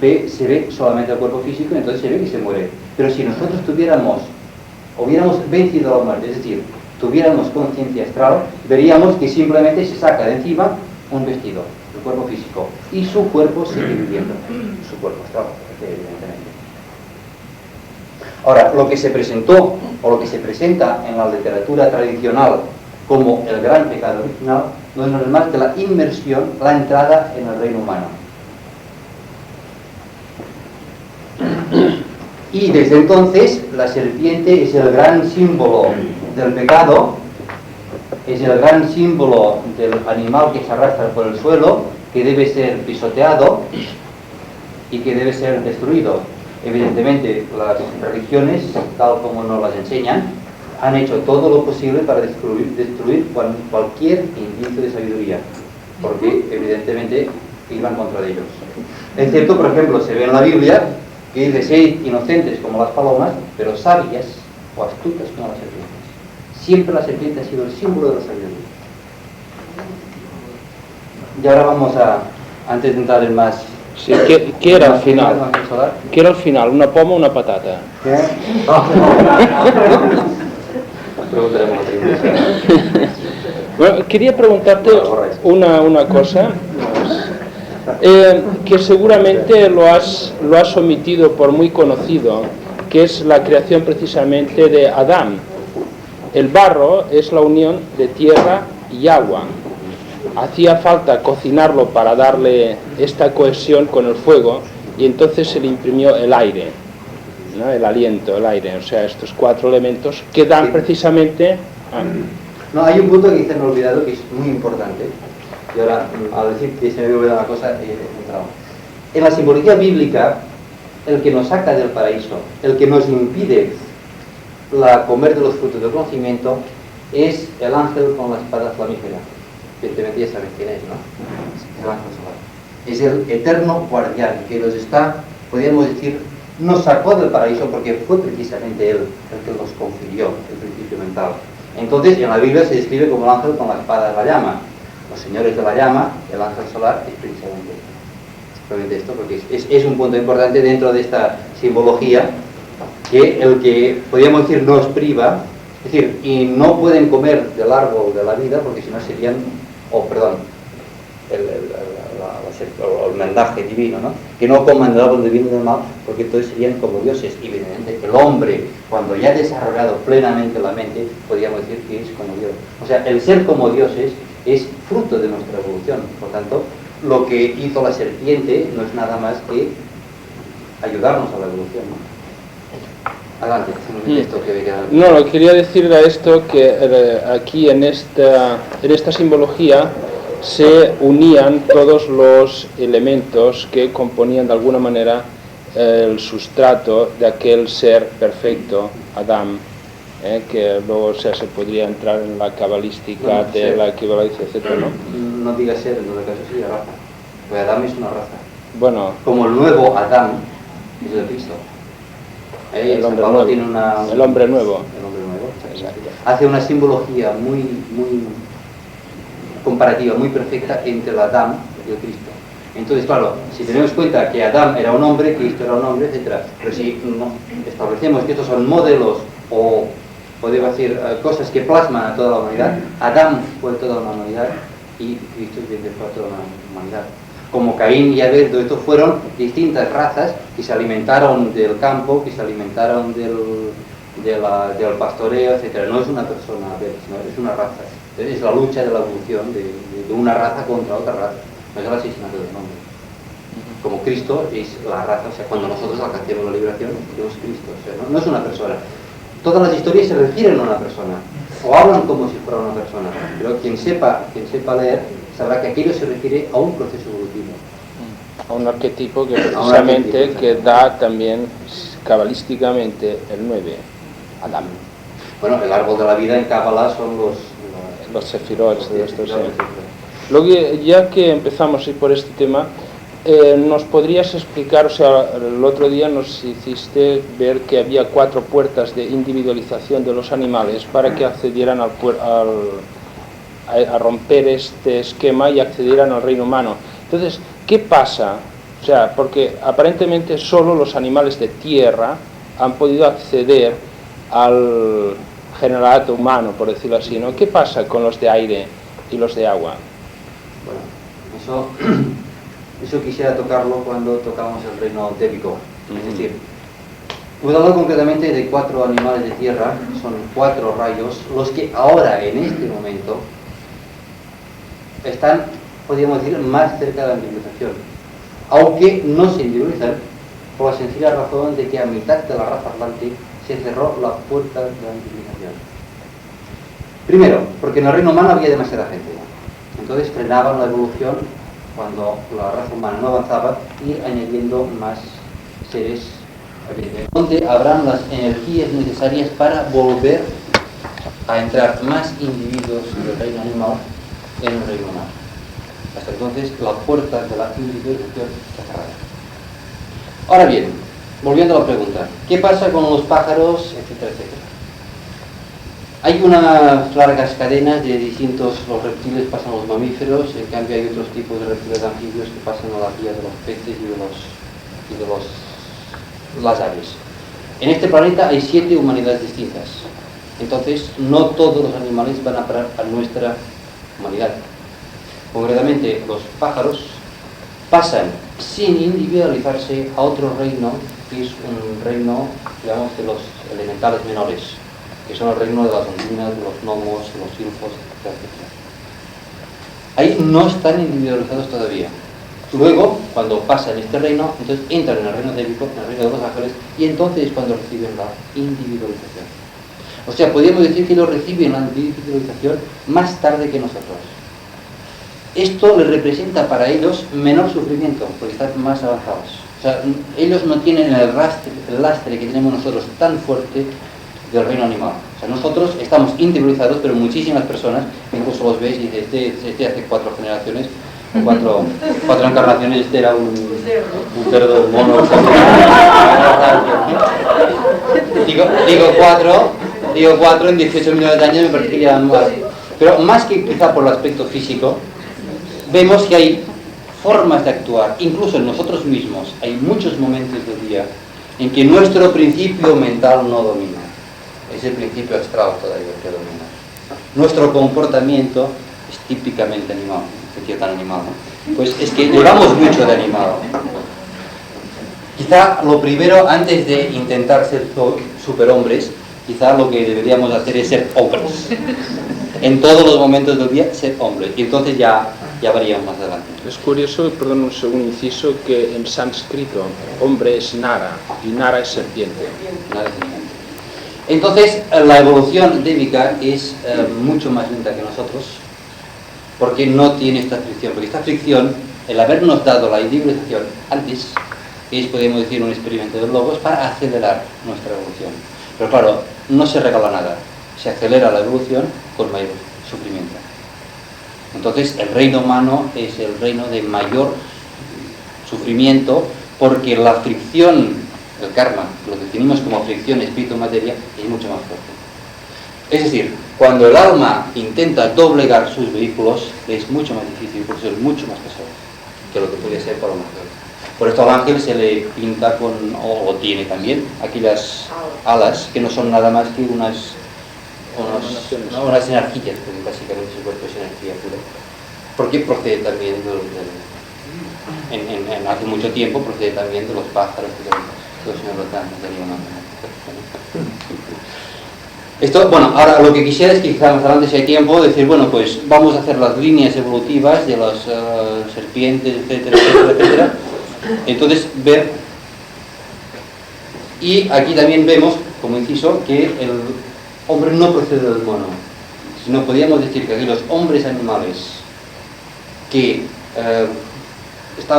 se ve solamente el cuerpo físico y entonces se ve que se muere. Pero si nosotros hubiéramos vencido la muerte, es decir, tuviéramos conciencia astral, veríamos que simplemente se saca de encima un vestido, el cuerpo físico, y su cuerpo sigue viviendo, su cuerpo astral, evidentemente. Ahora, lo que se presentó, o lo que se presenta en la literatura tradicional como el gran pecado original, no es más que la inmersión, la entrada en el reino humano. Y desde entonces, la serpiente es el gran símbolo del pecado, es el gran símbolo del animal que se arrastra por el suelo, que debe ser pisoteado y que debe ser destruido. Evidentemente, las religiones, tal como nos las enseñan, han hecho todo lo posible para destruir cualquier indicio de sabiduría, porque evidentemente iban contra ellos. Es cierto, por ejemplo, se ve en la Biblia que dice: sed inocentes como las palomas, pero sabias o astutas como las serpientes. Siempre la serpiente ha sido el símbolo de la sabiduría. Y ahora vamos a, antes de entrar en más... Sí, ¿qué era al final? ¿Qué era al final? ¿Una poma o una patata? ¿Qué? Preguntaremos a otra iglesia. Bueno, quería preguntarte una cosa, que seguramente lo has omitido por muy conocido, que es la creación precisamente de Adán. El barro es la unión de tierra y agua. Hacía falta cocinarlo para darle esta cohesión con el fuego, y entonces se le imprimió el aire, ¿no? El aliento, el aire, o sea, estos 4 elementos que dan precisamente... No, hay un punto que quizás me he olvidado, que es muy importante, y ahora, al decir que se me había olvidado una cosa, he entrado. En la simbología bíblica, el que nos saca del paraíso, el que nos impide comer de los frutos del conocimiento, es el ángel con la espada flamígera. Evidentemente ya sabes quién es, ¿no? Es el ángel solar. Es el eterno guardián que nos está, podríamos decir, nos sacó del paraíso, porque fue precisamente él el que nos confirió el principio mental. Entonces, en la Biblia se describe como el ángel con la espada de la llama. Los señores de la llama, el ángel solar, es precisamente esto, porque es un punto importante dentro de esta simbología, que el que, podríamos decir, nos priva, es decir, y no pueden comer del árbol de la vida, porque si no serían, el mendaje divino, ¿no? Que no coman del árbol divino del mal, porque entonces serían como dioses. Y evidentemente el hombre, cuando ya ha desarrollado plenamente la mente, podríamos decir que es como Dios. O sea, el ser como dioses es fruto de nuestra evolución. Por tanto, lo que hizo la serpiente no es nada más que ayudarnos a la evolución, ¿no? Adelante, esto que me queda... No, lo que quería decir era esto, que aquí en esta simbología se unían todos los elementos que componían de alguna manera el sustrato de aquel ser perfecto, Adán, que luego se podría entrar en la cabalística de la equivalencia, etc., ¿no? No digas ser, en todo caso sí, raza. Porque Adán es una raza. Bueno, como el nuevo Adán es el Cristo. El hombre nuevo. Tiene el hombre nuevo. El hombre nuevo. Exacto. Hace una simbología muy comparativa, muy perfecta entre el Adán y el Cristo. Entonces, claro, si tenemos en cuenta que Adán era un hombre, Cristo era un hombre, etc. Pero si establecemos que estos son modelos o podemos decir cosas que plasman a toda la humanidad, Adán fue toda la humanidad y Cristo viene fue toda la humanidad. Como Caín y Abel, estos fueron distintas razas que se alimentaron del campo, que se alimentaron del pastoreo, etc. No es una persona, Abel, sino es una raza. Entonces es la lucha de la evolución de una raza contra otra raza. No es el asesinato del hombre. como Cristo es la raza, o sea, cuando nosotros alcancemos la liberación, Dios Cristo, o sea, no es una persona. Todas las historias se refieren a una persona, o hablan como si fuera una persona, pero quien sepa leer, sabrá que aquello se refiere a un proceso evolutivo. A un arquetipo que precisamente que da también cabalísticamente el 9, Adán. Bueno, el árbol de la vida en Kabbalah son los sefirot de estos. Luego, ya que empezamos por este tema, ¿nos podrías explicar, o sea, el otro día nos hiciste ver que había 4 puertas de individualización de los animales para que accedieran a romper este esquema y accedieran al reino humano? Entonces, ¿qué pasa? O sea, porque aparentemente solo los animales de tierra han podido acceder al generalato humano, por decirlo así, ¿no? ¿Qué pasa con los de aire y los de agua? Bueno, eso quisiera tocarlo cuando tocamos el reino débico. Es decir, puedo hablar concretamente de 4 animales de tierra, son 4 rayos, los que ahora, en este momento, están, podríamos decir, más cerca de la individualización, aunque no se individualizan por la sencilla razón de que a mitad de la raza atlante se cerró la puerta de la individualización. Primero, porque en el reino humano había demasiada gente, entonces frenaban la evolución cuando la raza humana no avanzaba y añadiendo más seres, donde habrán las energías necesarias para volver a entrar más individuos del reino animal en el reino humano. Hasta entonces la puerta de la individualización está cerrada. Ahora bien, volviendo a la pregunta, ¿qué pasa con los pájaros, etcétera, etcétera? Hay unas largas cadenas de distintos, los reptiles pasan a los mamíferos, en cambio hay otros tipos de reptiles anfibios que pasan a la vía de los peces y de las aves. En este planeta hay 7 humanidades distintas, entonces no todos los animales van a parar a nuestra humanidad. Concretamente, los pájaros pasan sin individualizarse a otro reino, que es un reino, digamos, de los elementales menores, que son el reino de las ondinas, de los gnomos, de los silfos, etc. Ahí no están individualizados todavía. Luego, cuando pasan este reino, entonces entran en el reino débico, en el reino de los ángeles, y entonces es cuando reciben la individualización. O sea, podríamos decir que ellos reciben la individualización más tarde que nosotros. Esto les representa para ellos menor sufrimiento, porque están más avanzados. O sea, ellos no tienen el lastre que tenemos nosotros tan fuerte del reino animal. O sea, nosotros estamos individualizados, pero muchísimas personas, incluso los veis y dices, este hace 4 generaciones, o 4 encarnaciones, este era un cerdo, un mono. Digo 4 en 18 millones de años me parece que ya más. Pero más que quizá por el aspecto físico, vemos que hay formas de actuar, incluso en nosotros mismos, hay muchos momentos del día en que nuestro principio mental no domina. Es el principio astral todavía que domina. Nuestro comportamiento es típicamente animal, sentido tan animal, ¿no? Pues es que llevamos mucho de animado. Quizá lo primero, antes de intentar ser superhombres, quizá lo que deberíamos hacer es ser hombres. En todos los momentos del día, ser hombres. Y entonces ya varíamos más adelante. Es curioso, perdón un segundo inciso, que en sánscrito hombre es Nara y Nara es serpiente. Nara es serpiente. Entonces, la evolución débica es mucho más lenta que nosotros, porque no tiene esta fricción. Porque esta fricción, el habernos dado la individualización antes, es, podemos decir, un experimento de logos para acelerar nuestra evolución. Pero claro, no se regala nada. Se acelera la evolución con mayor sufrimiento. Entonces, el reino humano es el reino de mayor sufrimiento, porque la fricción, el karma, lo definimos como fricción espíritu-materia, es mucho más fuerte. Es decir, cuando el alma intenta doblegar sus vehículos, es mucho más difícil, porque son mucho más pesados que lo que podría ser para un ángel. Por esto al ángel se le pinta con, o tiene también, aquellas alas que no son nada más que unas energías, porque básicamente su cuerpo es energía pura. Porque procede también hace mucho tiempo procede también de los pájaros y de los neurotransmisores. Esto, bueno, ahora lo que quisiera es que quizá más adelante, si hay tiempo, decir, bueno, pues vamos a hacer las líneas evolutivas de las serpientes, etcétera, etcétera, etcétera, entonces ver, y aquí también vemos, como inciso, que el hombre no procede del mono, sino podríamos decir que los hombres animales que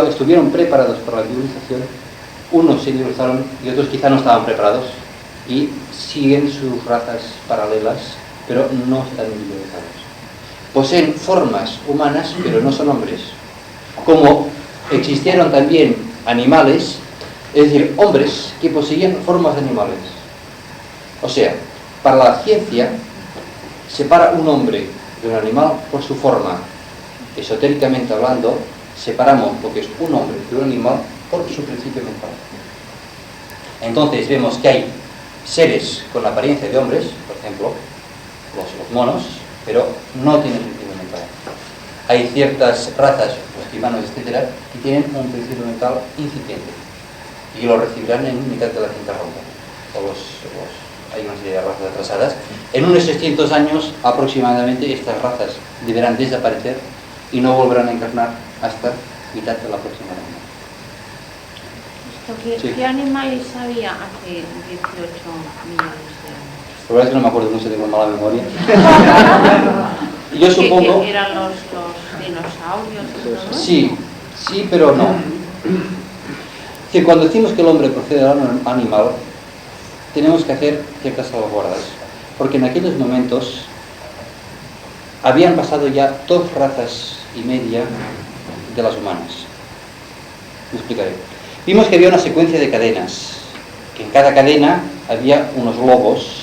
estuvieron preparados para la civilización, unos se individualizaron y otros quizá no estaban preparados y siguen sus razas paralelas, pero no están individualizados. Poseen formas humanas, pero no son hombres. Como existieron también animales, es decir, hombres que poseían formas de animales. O sea, para la ciencia, separa un hombre de un animal por su forma. Esotéricamente hablando, separamos lo que es un hombre de un animal por su principio mental. Entonces vemos que hay seres con la apariencia de hombres, por ejemplo, los monos, pero no tienen principio mental. Hay ciertas razas, los esquimanos, etcétera, que tienen un principio mental incipiente y lo recibirán en mitad de la quinta ronda. Hay una serie de razas atrasadas. En unos 600 años aproximadamente estas razas deberán desaparecer y no volverán a encarnar hasta mitad de la próxima ronda. ¿Qué animales había hace 18 millones de años? La verdad es que no me acuerdo mucho, tengo mala memoria. Yo supongo... ¿Que eran los dinosaurios? Sí, pero no. Es decir, cuando decimos que el hombre procede de un animal, tenemos que hacer ciertas salvaguardas, porque en aquellos momentos habían pasado ya 2 razas y media de las humanas. Me explicaré. Vimos que había una secuencia de cadenas, que en cada cadena había unos lobos,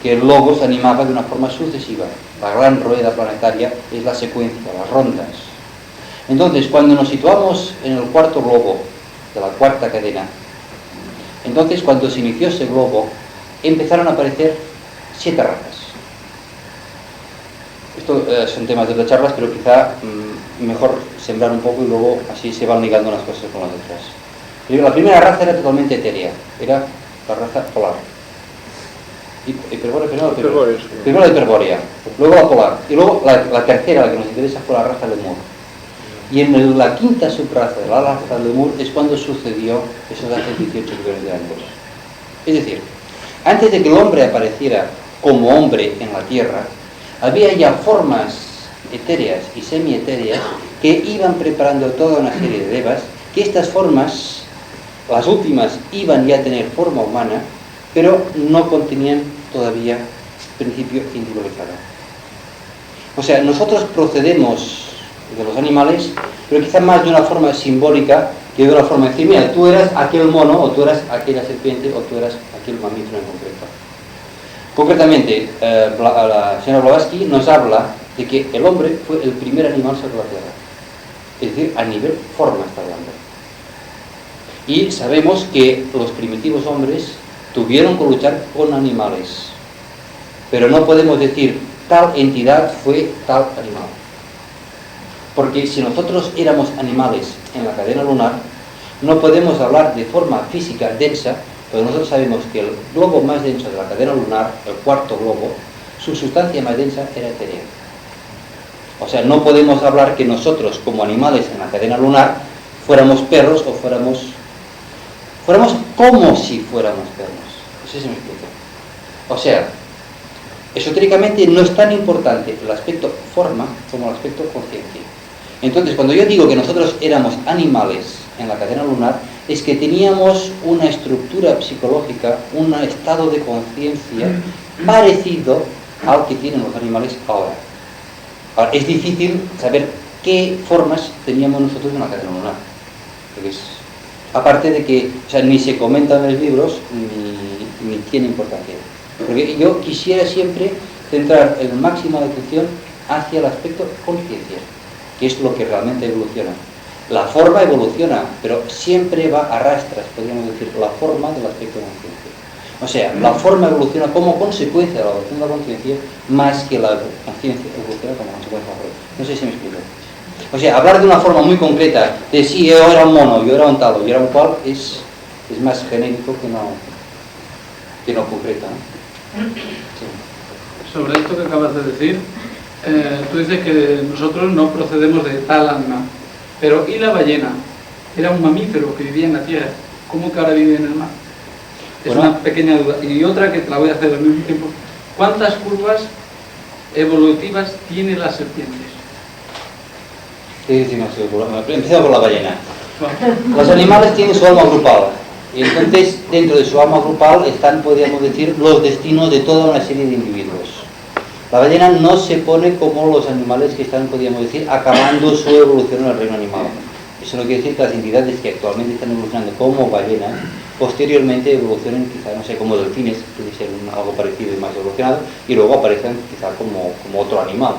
que el lobo se animaba de una forma sucesiva. La gran rueda planetaria es la secuencia, las rondas. Entonces, cuando nos situamos en el cuarto globo de la cuarta cadena, entonces cuando se inició ese globo, empezaron a aparecer 7 razas. Esto son temas de otras charlas, pero quizá mejor sembrar un poco y luego así se van ligando unas cosas con las otras. La primera raza era totalmente etérea, era la raza polar. Primero la hiperbórea, luego la polar, y luego la tercera, la que nos interesa, fue la raza lemur. Y en la quinta subraza de la raza lemur es cuando sucedió eso de hace 18 millones de años. Es decir, antes de que el hombre apareciera como hombre en la Tierra, había ya formas etéreas y semietéreas que iban preparando toda una serie de devas, que estas formas, las últimas, iban ya a tener forma humana, pero no contenían todavía principio individualizado. O sea, nosotros procedemos de los animales, pero quizá más de una forma simbólica que de una forma de decir, mira, tú eras aquel mono, o tú eras aquella serpiente, o tú eras aquel mamífero en concreto. Concretamente, la señora Blavatsky nos habla de que el hombre fue el primer animal sobre la Tierra. Es decir, a nivel forma está hablando. Y sabemos que los primitivos hombres tuvieron que luchar con animales. Pero no podemos decir, tal entidad fue tal animal. Porque si nosotros éramos animales en la cadena lunar, no podemos hablar de forma física densa, pero nosotros sabemos que el globo más denso de la cadena lunar, el cuarto globo, su sustancia más densa era etérea. O sea, no podemos hablar que nosotros, como animales en la cadena lunar, fuéramos perros o fuéramos como si fuéramos perros. No sé si me explico. O sea, esotéricamente no es tan importante el aspecto forma como el aspecto conciencia. Entonces, cuando yo digo que nosotros éramos animales en la cadena lunar, es que teníamos una estructura psicológica, un estado de conciencia parecido al que tienen los animales ahora. Ahora, es difícil saber qué formas teníamos nosotros en la cadena lunar. Porque aparte de que ni se comentan en los libros, ni tiene importancia. Porque yo quisiera siempre centrar el máximo de atención hacia el aspecto conciencia, que es lo que realmente evoluciona. La forma evoluciona, pero siempre va a rastras, podríamos decir, la forma del aspecto de conciencia. O sea, la forma evoluciona como consecuencia de la evolución de la conciencia, más que la conciencia evoluciona como consecuencia de la forma. No sé si me explico. O sea, hablar de una forma muy concreta, de si yo era un mono, yo era un tal, yo era un cual, es más genérico que no concreto, ¿no? Sí. Sobre esto que acabas de decir, tú dices que nosotros no procedemos de tal alma, pero ¿y la ballena? era un mamífero que vivía en la tierra. ¿Cómo que ahora vive en el mar? Es Bueno. una pequeña duda. Y otra que te la voy a hacer al mismo tiempo. ¿Cuántas curvas evolutivas tienen las serpientes? ¿Qué decimos? Empezamos por la ballena. Los animales tienen su alma grupal. Y entonces, dentro de su alma grupal están, podríamos decir, los destinos de toda una serie de individuos. La ballena no se pone como los animales que están, podríamos decir, acabando su evolución en el reino animal. Eso no quiere decir que las entidades que actualmente están evolucionando como ballenas, posteriormente evolucionen quizá, no sé, como delfines, que puede ser algo parecido y más evolucionado, y luego aparezcan quizá como otro animal.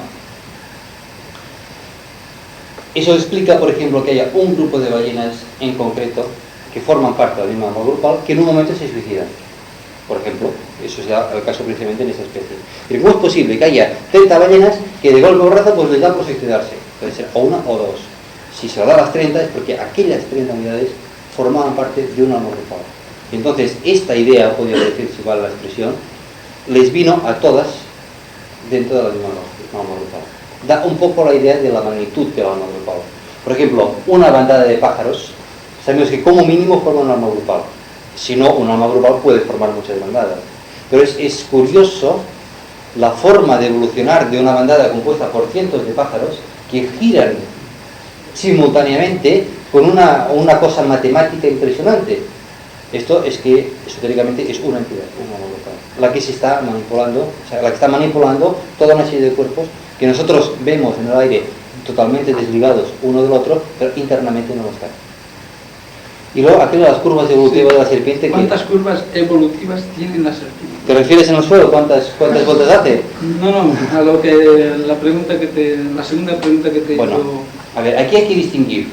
Eso explica, por ejemplo, que haya un grupo de ballenas en concreto que forman parte del mismo alma grupal que en un momento se suicidan. Por ejemplo, eso es el caso precisamente en esa especie. Pero ¿cómo es posible que haya 30 ballenas que de golpe o rato pues les da por suicidarse? Puede ser o una o dos. Si se lo da a las 30 es porque aquellas 30 unidades formaban parte de un alma grupal. Entonces, esta idea, podría decir, si vale la expresión, les vino a todas dentro de la misma alma grupal. Da un poco la idea de la magnitud del alma grupal. Por ejemplo, una bandada de pájaros, sabemos que como mínimo forma un alma grupal. Si no, un alma grupal puede formar muchas bandadas. Pero es curioso la forma de evolucionar de una bandada compuesta por cientos de pájaros que giran simultáneamente con una cosa matemática impresionante. Esto es que esotéricamente es una entidad, una alma grupal, la que se está manipulando, o sea, la que está manipulando toda una serie de cuerpos que nosotros vemos en el aire totalmente desligados uno del otro, pero internamente no lo están. Y luego, aquí las curvas evolutivas de la serpiente. ¿Cuántas curvas evolutivas tienen las serpientes? ¿Te refieres en el suelo? ¿Cuántas vueltas hace? No, a lo que la segunda pregunta que te Bueno, hizo. a ver, aquí hay que distinguir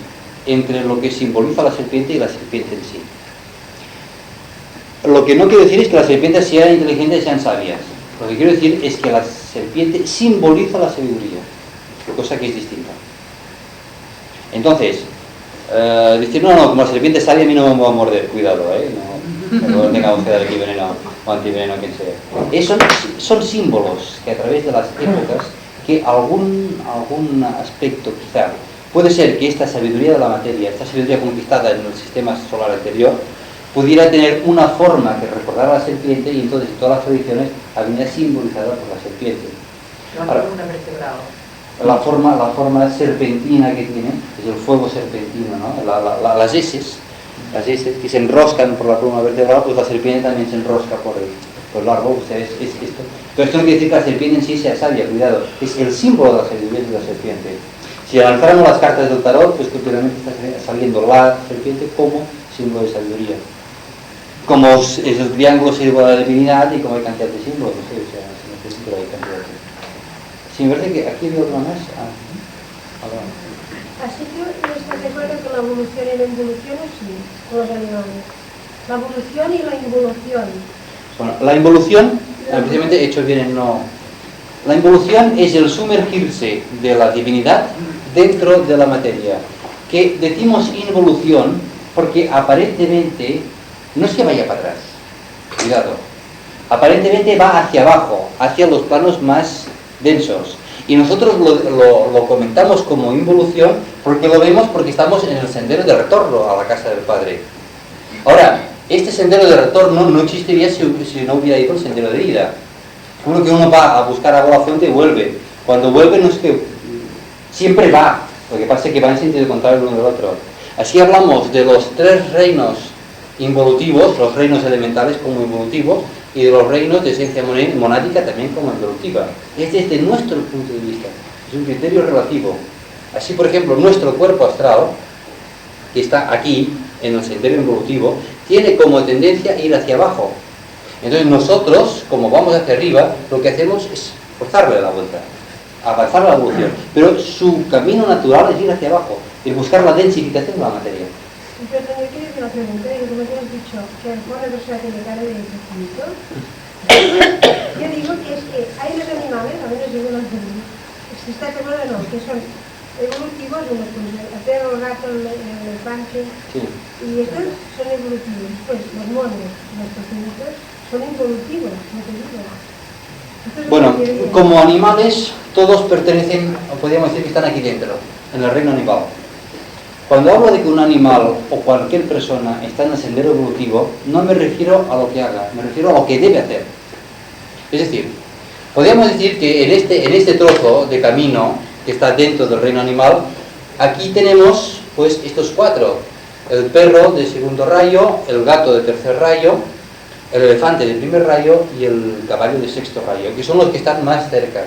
entre lo que simboliza la serpiente y la serpiente en sí. Lo que no quiero decir es que las serpientes sean inteligentes y sean sabias. Lo que quiero decir es que la serpiente simboliza la sabiduría, cosa que es distinta. Entonces, decir, no, como la serpiente es sabia, a mí no me va a morder, cuidado, no tengamos que dar aquí veneno o antiveneno a quien sea. Son símbolos que a través de las épocas, que algún aspecto quizá, puede ser que esta sabiduría de la materia, esta sabiduría conquistada en el sistema solar anterior, pudiera tener una forma que recordara a la serpiente, y entonces en todas las tradiciones venía simbolizada por la serpiente. Ahora, la forma serpentina que tiene es el fuego serpentino, ¿no? Las heces que se enroscan por la columna vertebral, pues la serpiente también se enrosca por el árbol. O sea, es esto. Pero esto no quiere decir que la serpiente en sí sea sabia, cuidado, es el símbolo de la sabiduría de la serpiente. Si analizáramos las cartas del tarot, pues culturalmente está saliendo la serpiente como símbolo de sabiduría. Como es el triángulo símbolo de la divinidad, y como hay cantidad de símbolos, no sé, o sea, pero hay cantidad de... Sí, me parece que aquí había otra más. Así que no estás de acuerdo con la evolución y la involución, o sí, con los animales. La evolución y la involución. Bueno, la involución, precisamente hecho bien en no. La involución es el sumergirse de la divinidad dentro de la materia. Que decimos involución porque aparentemente no es que vaya para atrás. Cuidado. Aparentemente va hacia abajo, hacia los planos más densos. Y nosotros lo comentamos como involución porque lo vemos porque estamos en el sendero de retorno a la casa del Padre. Ahora, este sendero de retorno no existiría si no hubiera ido el sendero de ida. Uno que uno va a buscar agua a la fuente y vuelve. Cuando vuelve no es que siempre va, lo que pasa es que va en sentido contrario el uno del otro. Así hablamos de los tres reinos involutivos, los reinos elementales como involutivos, y de los reinos de esencia monádica también como involutiva. Es desde nuestro punto de vista, es un criterio relativo. Así, por ejemplo, nuestro cuerpo astral, que está aquí, en el sendero involutivo, tiene como tendencia a ir hacia abajo. Entonces nosotros, como vamos hacia arriba, lo que hacemos es forzarle la vuelta, avanzar la evolución. Pero su camino natural es ir hacia abajo, es buscar la densificación de la materia. Pero también quiero hacer una pregunta, y como te has dicho, que a lo mejor la persona tiene cara de infinito. Yo digo que es que hay los animales, a menos digo los animales, si está de acuerdo o no, que son evolutivos, unos pues el perro, el gato, el elefante, Sí. y estos son evolutivos. Pues los monos, los pequeñitos, son involutivos, no te digo. Esto es Bueno, lo que yo digo. como animales, todos pertenecen, o podríamos decir que están aquí dentro, en el reino animal. Cuando hablo de que un animal o cualquier persona está en el sendero evolutivo, no me refiero a lo que haga, me refiero a lo que debe hacer. Es decir, podríamos decir que en este trozo de camino que está dentro del reino animal, aquí tenemos pues estos cuatro: el perro de segundo rayo, el gato de tercer rayo, el elefante de primer rayo y el caballo de sexto rayo, que son los que están más cerca.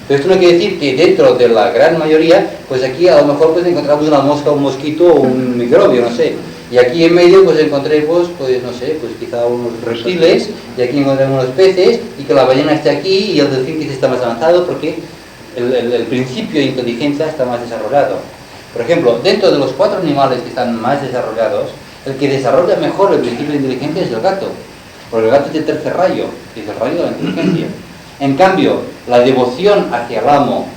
Pero esto no quiere decir que dentro de la gran mayoría, pues aquí a lo mejor pues encontramos una mosca, un mosquito o un microbio, no sé. Y aquí en medio pues encontremos, pues no sé, pues quizá unos reptiles, y aquí encontremos unos peces, y que la ballena esté aquí y el delfín quizá está más avanzado porque el principio de inteligencia está más desarrollado. Por ejemplo, dentro de los cuatro animales que están más desarrollados, el que desarrolla mejor el principio de inteligencia es el gato, porque el gato es de tercer rayo, que es el rayo de la inteligencia. En cambio, la devoción hacia el amo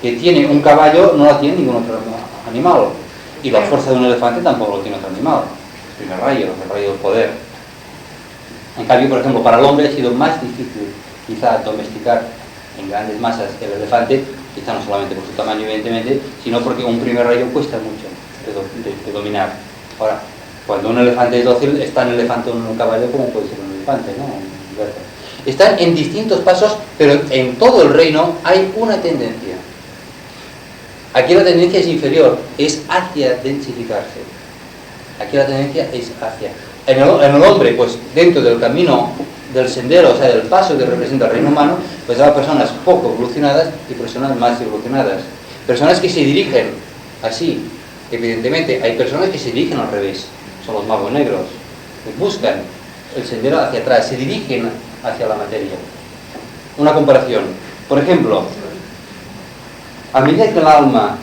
que tiene un caballo no la tiene ningún otro animal, y la fuerza de un elefante tampoco lo tiene otro animal. El primer rayo, el rayo del poder. En cambio, por ejemplo, para el hombre ha sido más difícil quizá domesticar en grandes masas el elefante, quizá no solamente por su tamaño evidentemente, sino porque un primer rayo cuesta mucho de dominar. Ahora, cuando un elefante es dócil, es tan elefante un caballo como puede ser un elefante, ¿no? Están en distintos pasos, pero en todo el reino hay una tendencia. Aquí la tendencia es inferior, es hacia densificarse. Aquí la tendencia es hacia. En el hombre, pues dentro del camino, del sendero, o sea, del paso que representa el reino humano, pues hay personas poco evolucionadas y personas más evolucionadas. Personas que se dirigen así. Evidentemente, hay personas que se dirigen al revés. Son los magos negros. Que buscan el sendero hacia atrás, se dirigen hacia la materia. Una comparación. Por ejemplo, a medida que el alma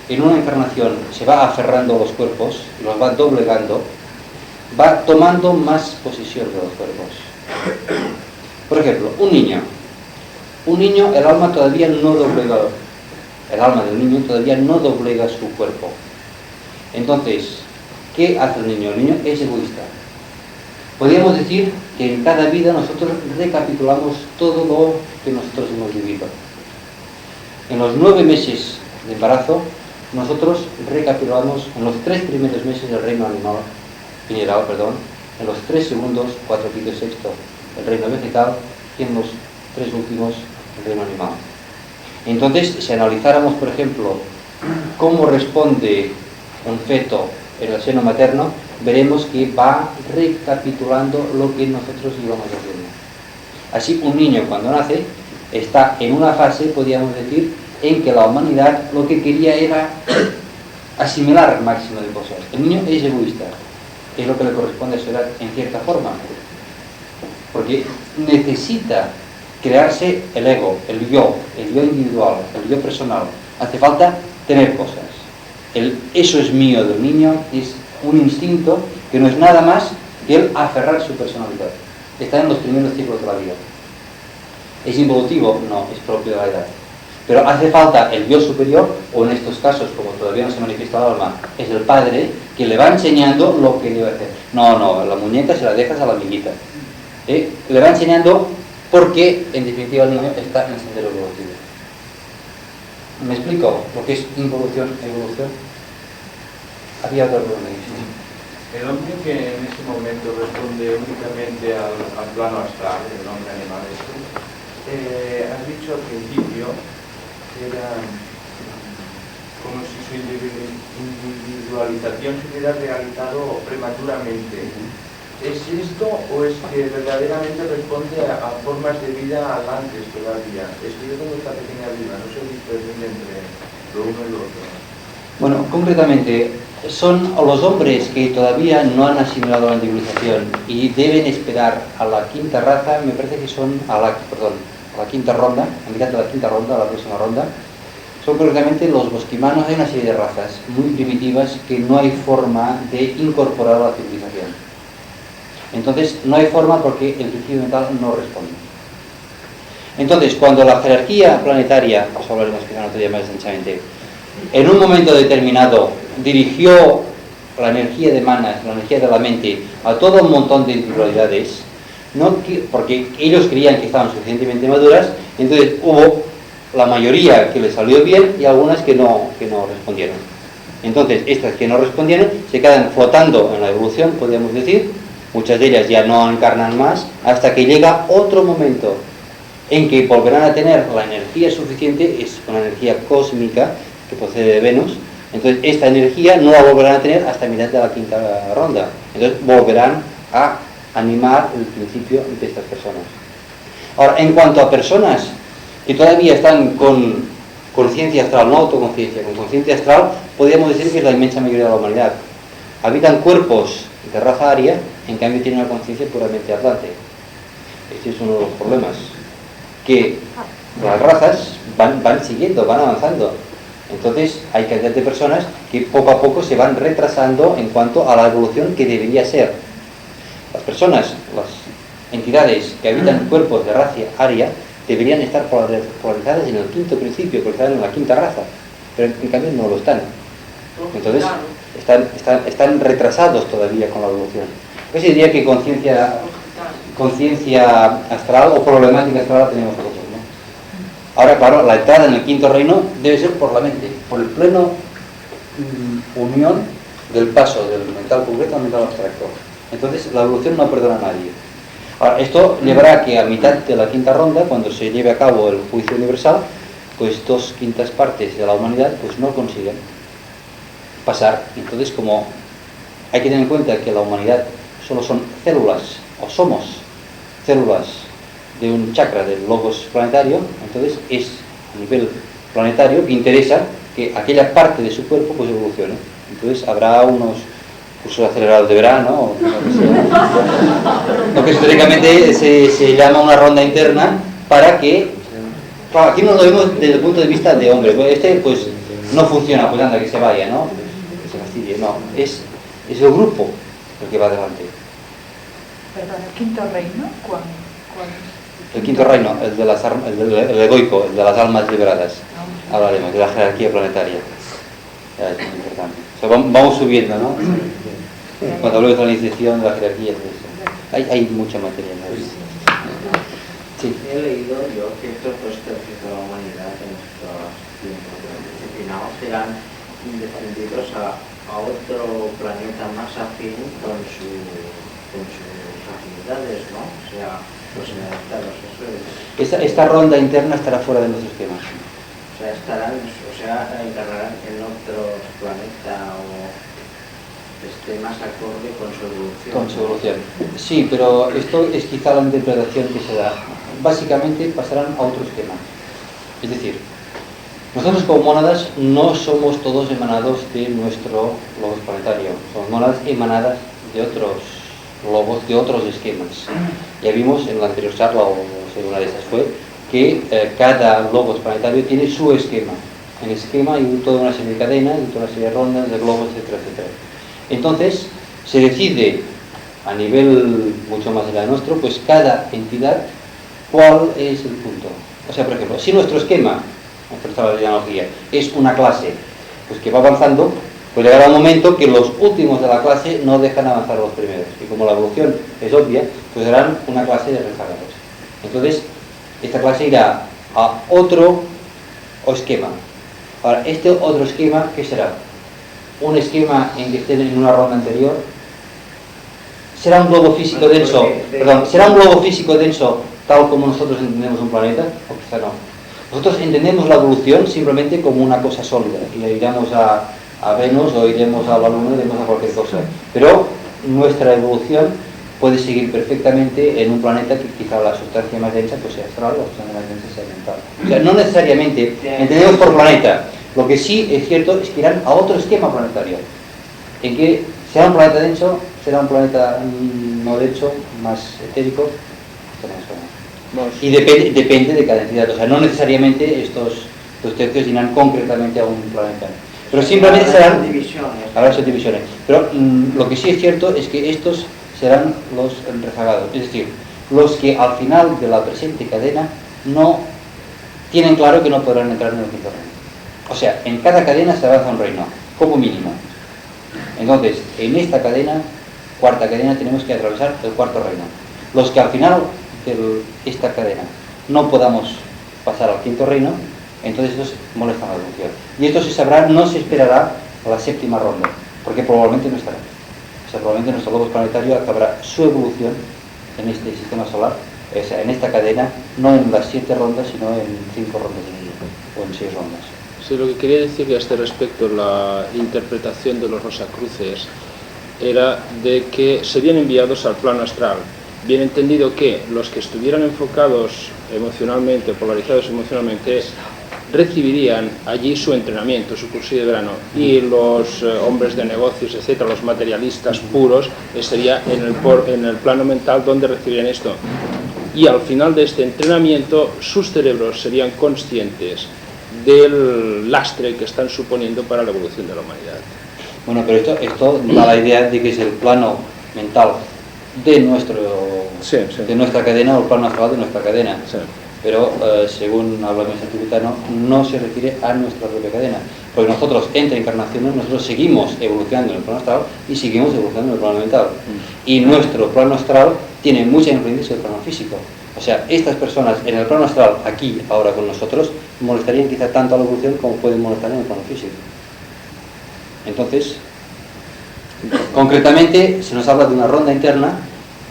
en una encarnación se va aferrando a los cuerpos, los va doblegando, va tomando más posesión de los cuerpos. Por ejemplo, un niño, el alma todavía no doblega, el alma del niño todavía no doblega su cuerpo. Entonces, ¿qué hace el niño? El niño es egoísta. Podríamos decir que en cada vida nosotros recapitulamos todo lo que nosotros hemos vivido. En los 9 meses de embarazo, nosotros recapitulamos en los 3 primeros meses del reino animal, mineral, perdón, en los 3 segundos, 4, 5 y 6, el reino vegetal, y en los 3 últimos, el reino animal. Entonces, si analizáramos, por ejemplo, cómo responde un feto en el seno materno, veremos que va recapitulando lo que nosotros íbamos haciendo. Así, un niño cuando nace está en una fase, podríamos decir, en que la humanidad lo que quería era asimilar el máximo de cosas. El niño es egoísta, es lo que le corresponde a su edad en cierta forma, porque necesita crearse el ego, el yo individual, el yo personal. Hace falta tener cosas. El eso es mío del niño es un instinto que no es nada más que el aferrar su personalidad. Está en los primeros ciclos de la vida. ¿Es involutivo? No, es propio de la edad. Pero hace falta el yo superior, o en estos casos, como todavía no se manifiesta el alma, es el padre que le va enseñando lo que debe hacer. No, la muñeca se la dejas a la amiguita. Le va enseñando porque, en definitiva, el niño está en el sendero evolutivo. ¿Me explico lo que es involución, evolución? Había otra pregunta. El hombre que en ese momento responde únicamente al plano astral, el hombre animal, has dicho al principio que era como si su individualización se hubiera realizado prematuramente. ¿Es esto o es que verdaderamente responde a formas de vida antes todavía? Es que yo tengo esta pequeña duda, no sé distinguir entre lo uno y lo otro. Bueno, concretamente, son los hombres que todavía no han asimilado la individualización y deben esperar a la quinta raza, me parece que son a la quinta ronda, a mitad de la quinta ronda, a la próxima ronda. Son concretamente los bosquimanos. Hay una serie de razas muy primitivas que no hay forma de incorporar a la civilización. Entonces, no hay forma porque el principio mental no responde. Entonces, cuando la jerarquía planetaria, os hablaremos quizá otro día más extensamente, en un momento determinado dirigió la energía de manas, la energía de la mente, a todo un montón de individualidades, porque ellos creían que estaban suficientemente maduras, entonces hubo la mayoría que les salió bien y algunas que no respondieron. Entonces, estas que no respondieron se quedan flotando en la evolución, podríamos decir. Muchas de ellas ya no encarnan más, hasta que llega otro momento en que volverán a tener la energía suficiente, es una energía cósmica que procede de Venus. Entonces, esta energía no la volverán a tener hasta mitad de la quinta ronda. Entonces, volverán a animar el principio de estas personas. Ahora, en cuanto a personas que todavía están con conciencia astral, no autoconciencia, con conciencia astral, podríamos decir que es la inmensa mayoría de la humanidad. Habitan cuerpos de raza aria, en cambio tienen una conciencia puramente atlante. Este es uno de los problemas, que las razas van siguiendo, van avanzando. Entonces hay cantidad de personas que poco a poco se van retrasando en cuanto a la evolución que debería ser. Las personas, las entidades que habitan cuerpos de raza aria, deberían estar polarizadas en el quinto principio, polarizadas en la quinta raza, pero en cambio no lo están. Entonces están retrasados todavía con la evolución. Pues diría que conciencia astral o problemática astral la tenemos nosotros, ¿no? Ahora, claro, la entrada en el quinto reino debe ser por la mente, por el pleno unión del paso del mental concreto al mental abstracto. Entonces la evolución no perdona a nadie. Ahora, esto llevará a que a mitad de la quinta ronda, cuando se lleve a cabo el juicio universal, pues 2/5 partes de la humanidad pues no consiguen pasar. Entonces, como hay que tener en cuenta que la humanidad solo son células, o somos células de un chakra del logos planetario, entonces es a nivel planetario que interesa que aquella parte de su cuerpo pues evolucione. Entonces habrá unos cursos acelerados de verano, o lo que históricamente se llama una ronda interna, para que, claro, aquí no lo vemos desde el punto de vista de hombre, pues no funciona, pues anda, que se vaya, ¿no? Que se fastidie, no, es el grupo el que va adelante. Perdón, ¿el quinto reino? ¿Cuál es? El quinto reino, el egoico, el de las almas liberadas. Hablaremos de la jerarquía planetaria. Ya, es muy importante. O sea, vamos subiendo, ¿no? Cuando hablamos de la iniciación, de la jerarquía, todo eso. Hay mucha materia, ¿no? Sí. He leído yo que estos 2/3 de la humanidad en estos tiempos finales serán defendidos a otro planeta más afín con sus afinidades, ¿no? O sea, los inadaptados, eso es. Esta ronda interna estará fuera de nuestro esquema. O sea, encarnarán en otro planeta o esté más acorde con su evolución. Con su evolución. Sí, pero esto es quizá la interpretación que se da. Básicamente pasarán a otro esquema. Es decir, nosotros como mónadas no somos todos emanados de nuestro logos planetario. Somos mónadas emanadas de otros logos, de otros esquemas. Ya vimos en la anterior charla, o una de esas fue, que cada logos planetario tiene su esquema. En el esquema hay toda una serie de cadenas, y toda una serie de rondas, de globos, etcétera, etcétera. Entonces, se decide a nivel mucho más allá de nuestro, pues cada entidad, cuál es el punto. O sea, por ejemplo, si nuestro esquema, nuestra tabla de analogía, es una clase pues que va avanzando, pues llegará un momento que los últimos de la clase no dejan avanzar a los primeros. Y como la evolución es obvia, pues serán una clase de rezagados. Entonces, esta clase irá a otro esquema. Ahora, este otro esquema, ¿qué será? Un esquema en que estén en una ronda anterior. ¿Será un globo físico denso? Perdón, ¿será un globo físico denso tal como nosotros entendemos un planeta? O quizá no. Nosotros entendemos la evolución simplemente como una cosa sólida. Y iremos a Venus, o iremos a la Luna, iremos a cualquier cosa. Pero nuestra evolución puede seguir perfectamente en un planeta que quizá la sustancia más densa pues sea astral, la sustancia más densa sea mental. O sea, no necesariamente entendemos por planeta. Lo que sí es cierto es que irán a otro esquema planetario, en que será un planeta denso, será un planeta no denso, más etérico, y depende de cada entidad. O sea, no necesariamente estos 2/3 irán concretamente a un planeta, pero simplemente serán habrá subdivisiones. Pero lo que sí es cierto es que estos serán los rezagados, es decir, los que al final de la presente cadena no tienen claro que no podrán entrar en el quinto reino. O sea, en cada cadena se avanza un reino, como mínimo. Entonces, en esta cadena, cuarta cadena, tenemos que atravesar el cuarto reino. Los que al final de esta cadena no podamos pasar al quinto reino, entonces estos molestan la evolución. Y esto se sabrá, no se esperará a la séptima ronda, porque probablemente no estará. O sea, probablemente nuestro globo planetario acabará su evolución en este sistema solar, o sea, en esta cadena, no en las 7 rondas, sino en 5 rondas o en 6 rondas. Sí, lo que quería decir a este respecto, la interpretación de los Rosacruces, era de que serían enviados al plano astral. Bien entendido que los que estuvieran enfocados emocionalmente, polarizados emocionalmente, recibirían allí su entrenamiento, su cursillo de verano, y los hombres de negocios, etcétera, los materialistas puros, sería en el plano mental donde recibirían esto. Y al final de este entrenamiento, sus cerebros serían conscientes del lastre que están suponiendo para la evolución de la humanidad. Bueno, pero esto da la idea de que es el plano mental de de nuestra cadena, o el plano astral de nuestra cadena. Sí. Pero según habla el mensaje tibetano, no se refiere a nuestra propia cadena, porque nosotros, entre encarnaciones, nosotros seguimos evolucionando en el plano astral y seguimos evolucionando en el plano mental. Y nuestro plano astral tiene mucha influencia sobre el plano físico. O sea, estas personas en el plano astral, aquí, ahora con nosotros, molestarían quizá tanto a la evolución como pueden molestar en el plano físico. Entonces, concretamente, se nos habla de una ronda interna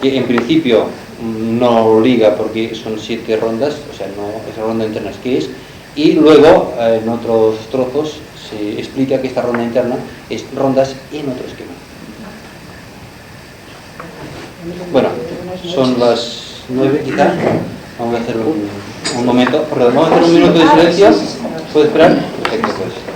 que en principio no liga porque son 7 rondas, o sea, no, esa ronda interna es que es, y luego en otros trozos se explica que esta ronda interna es rondas en otro esquema. Bueno, son las 9 quizá, vamos a hacer un momento, perdón, vamos a hacer un minuto de silencio, ¿puede esperar? Perfecto, pues.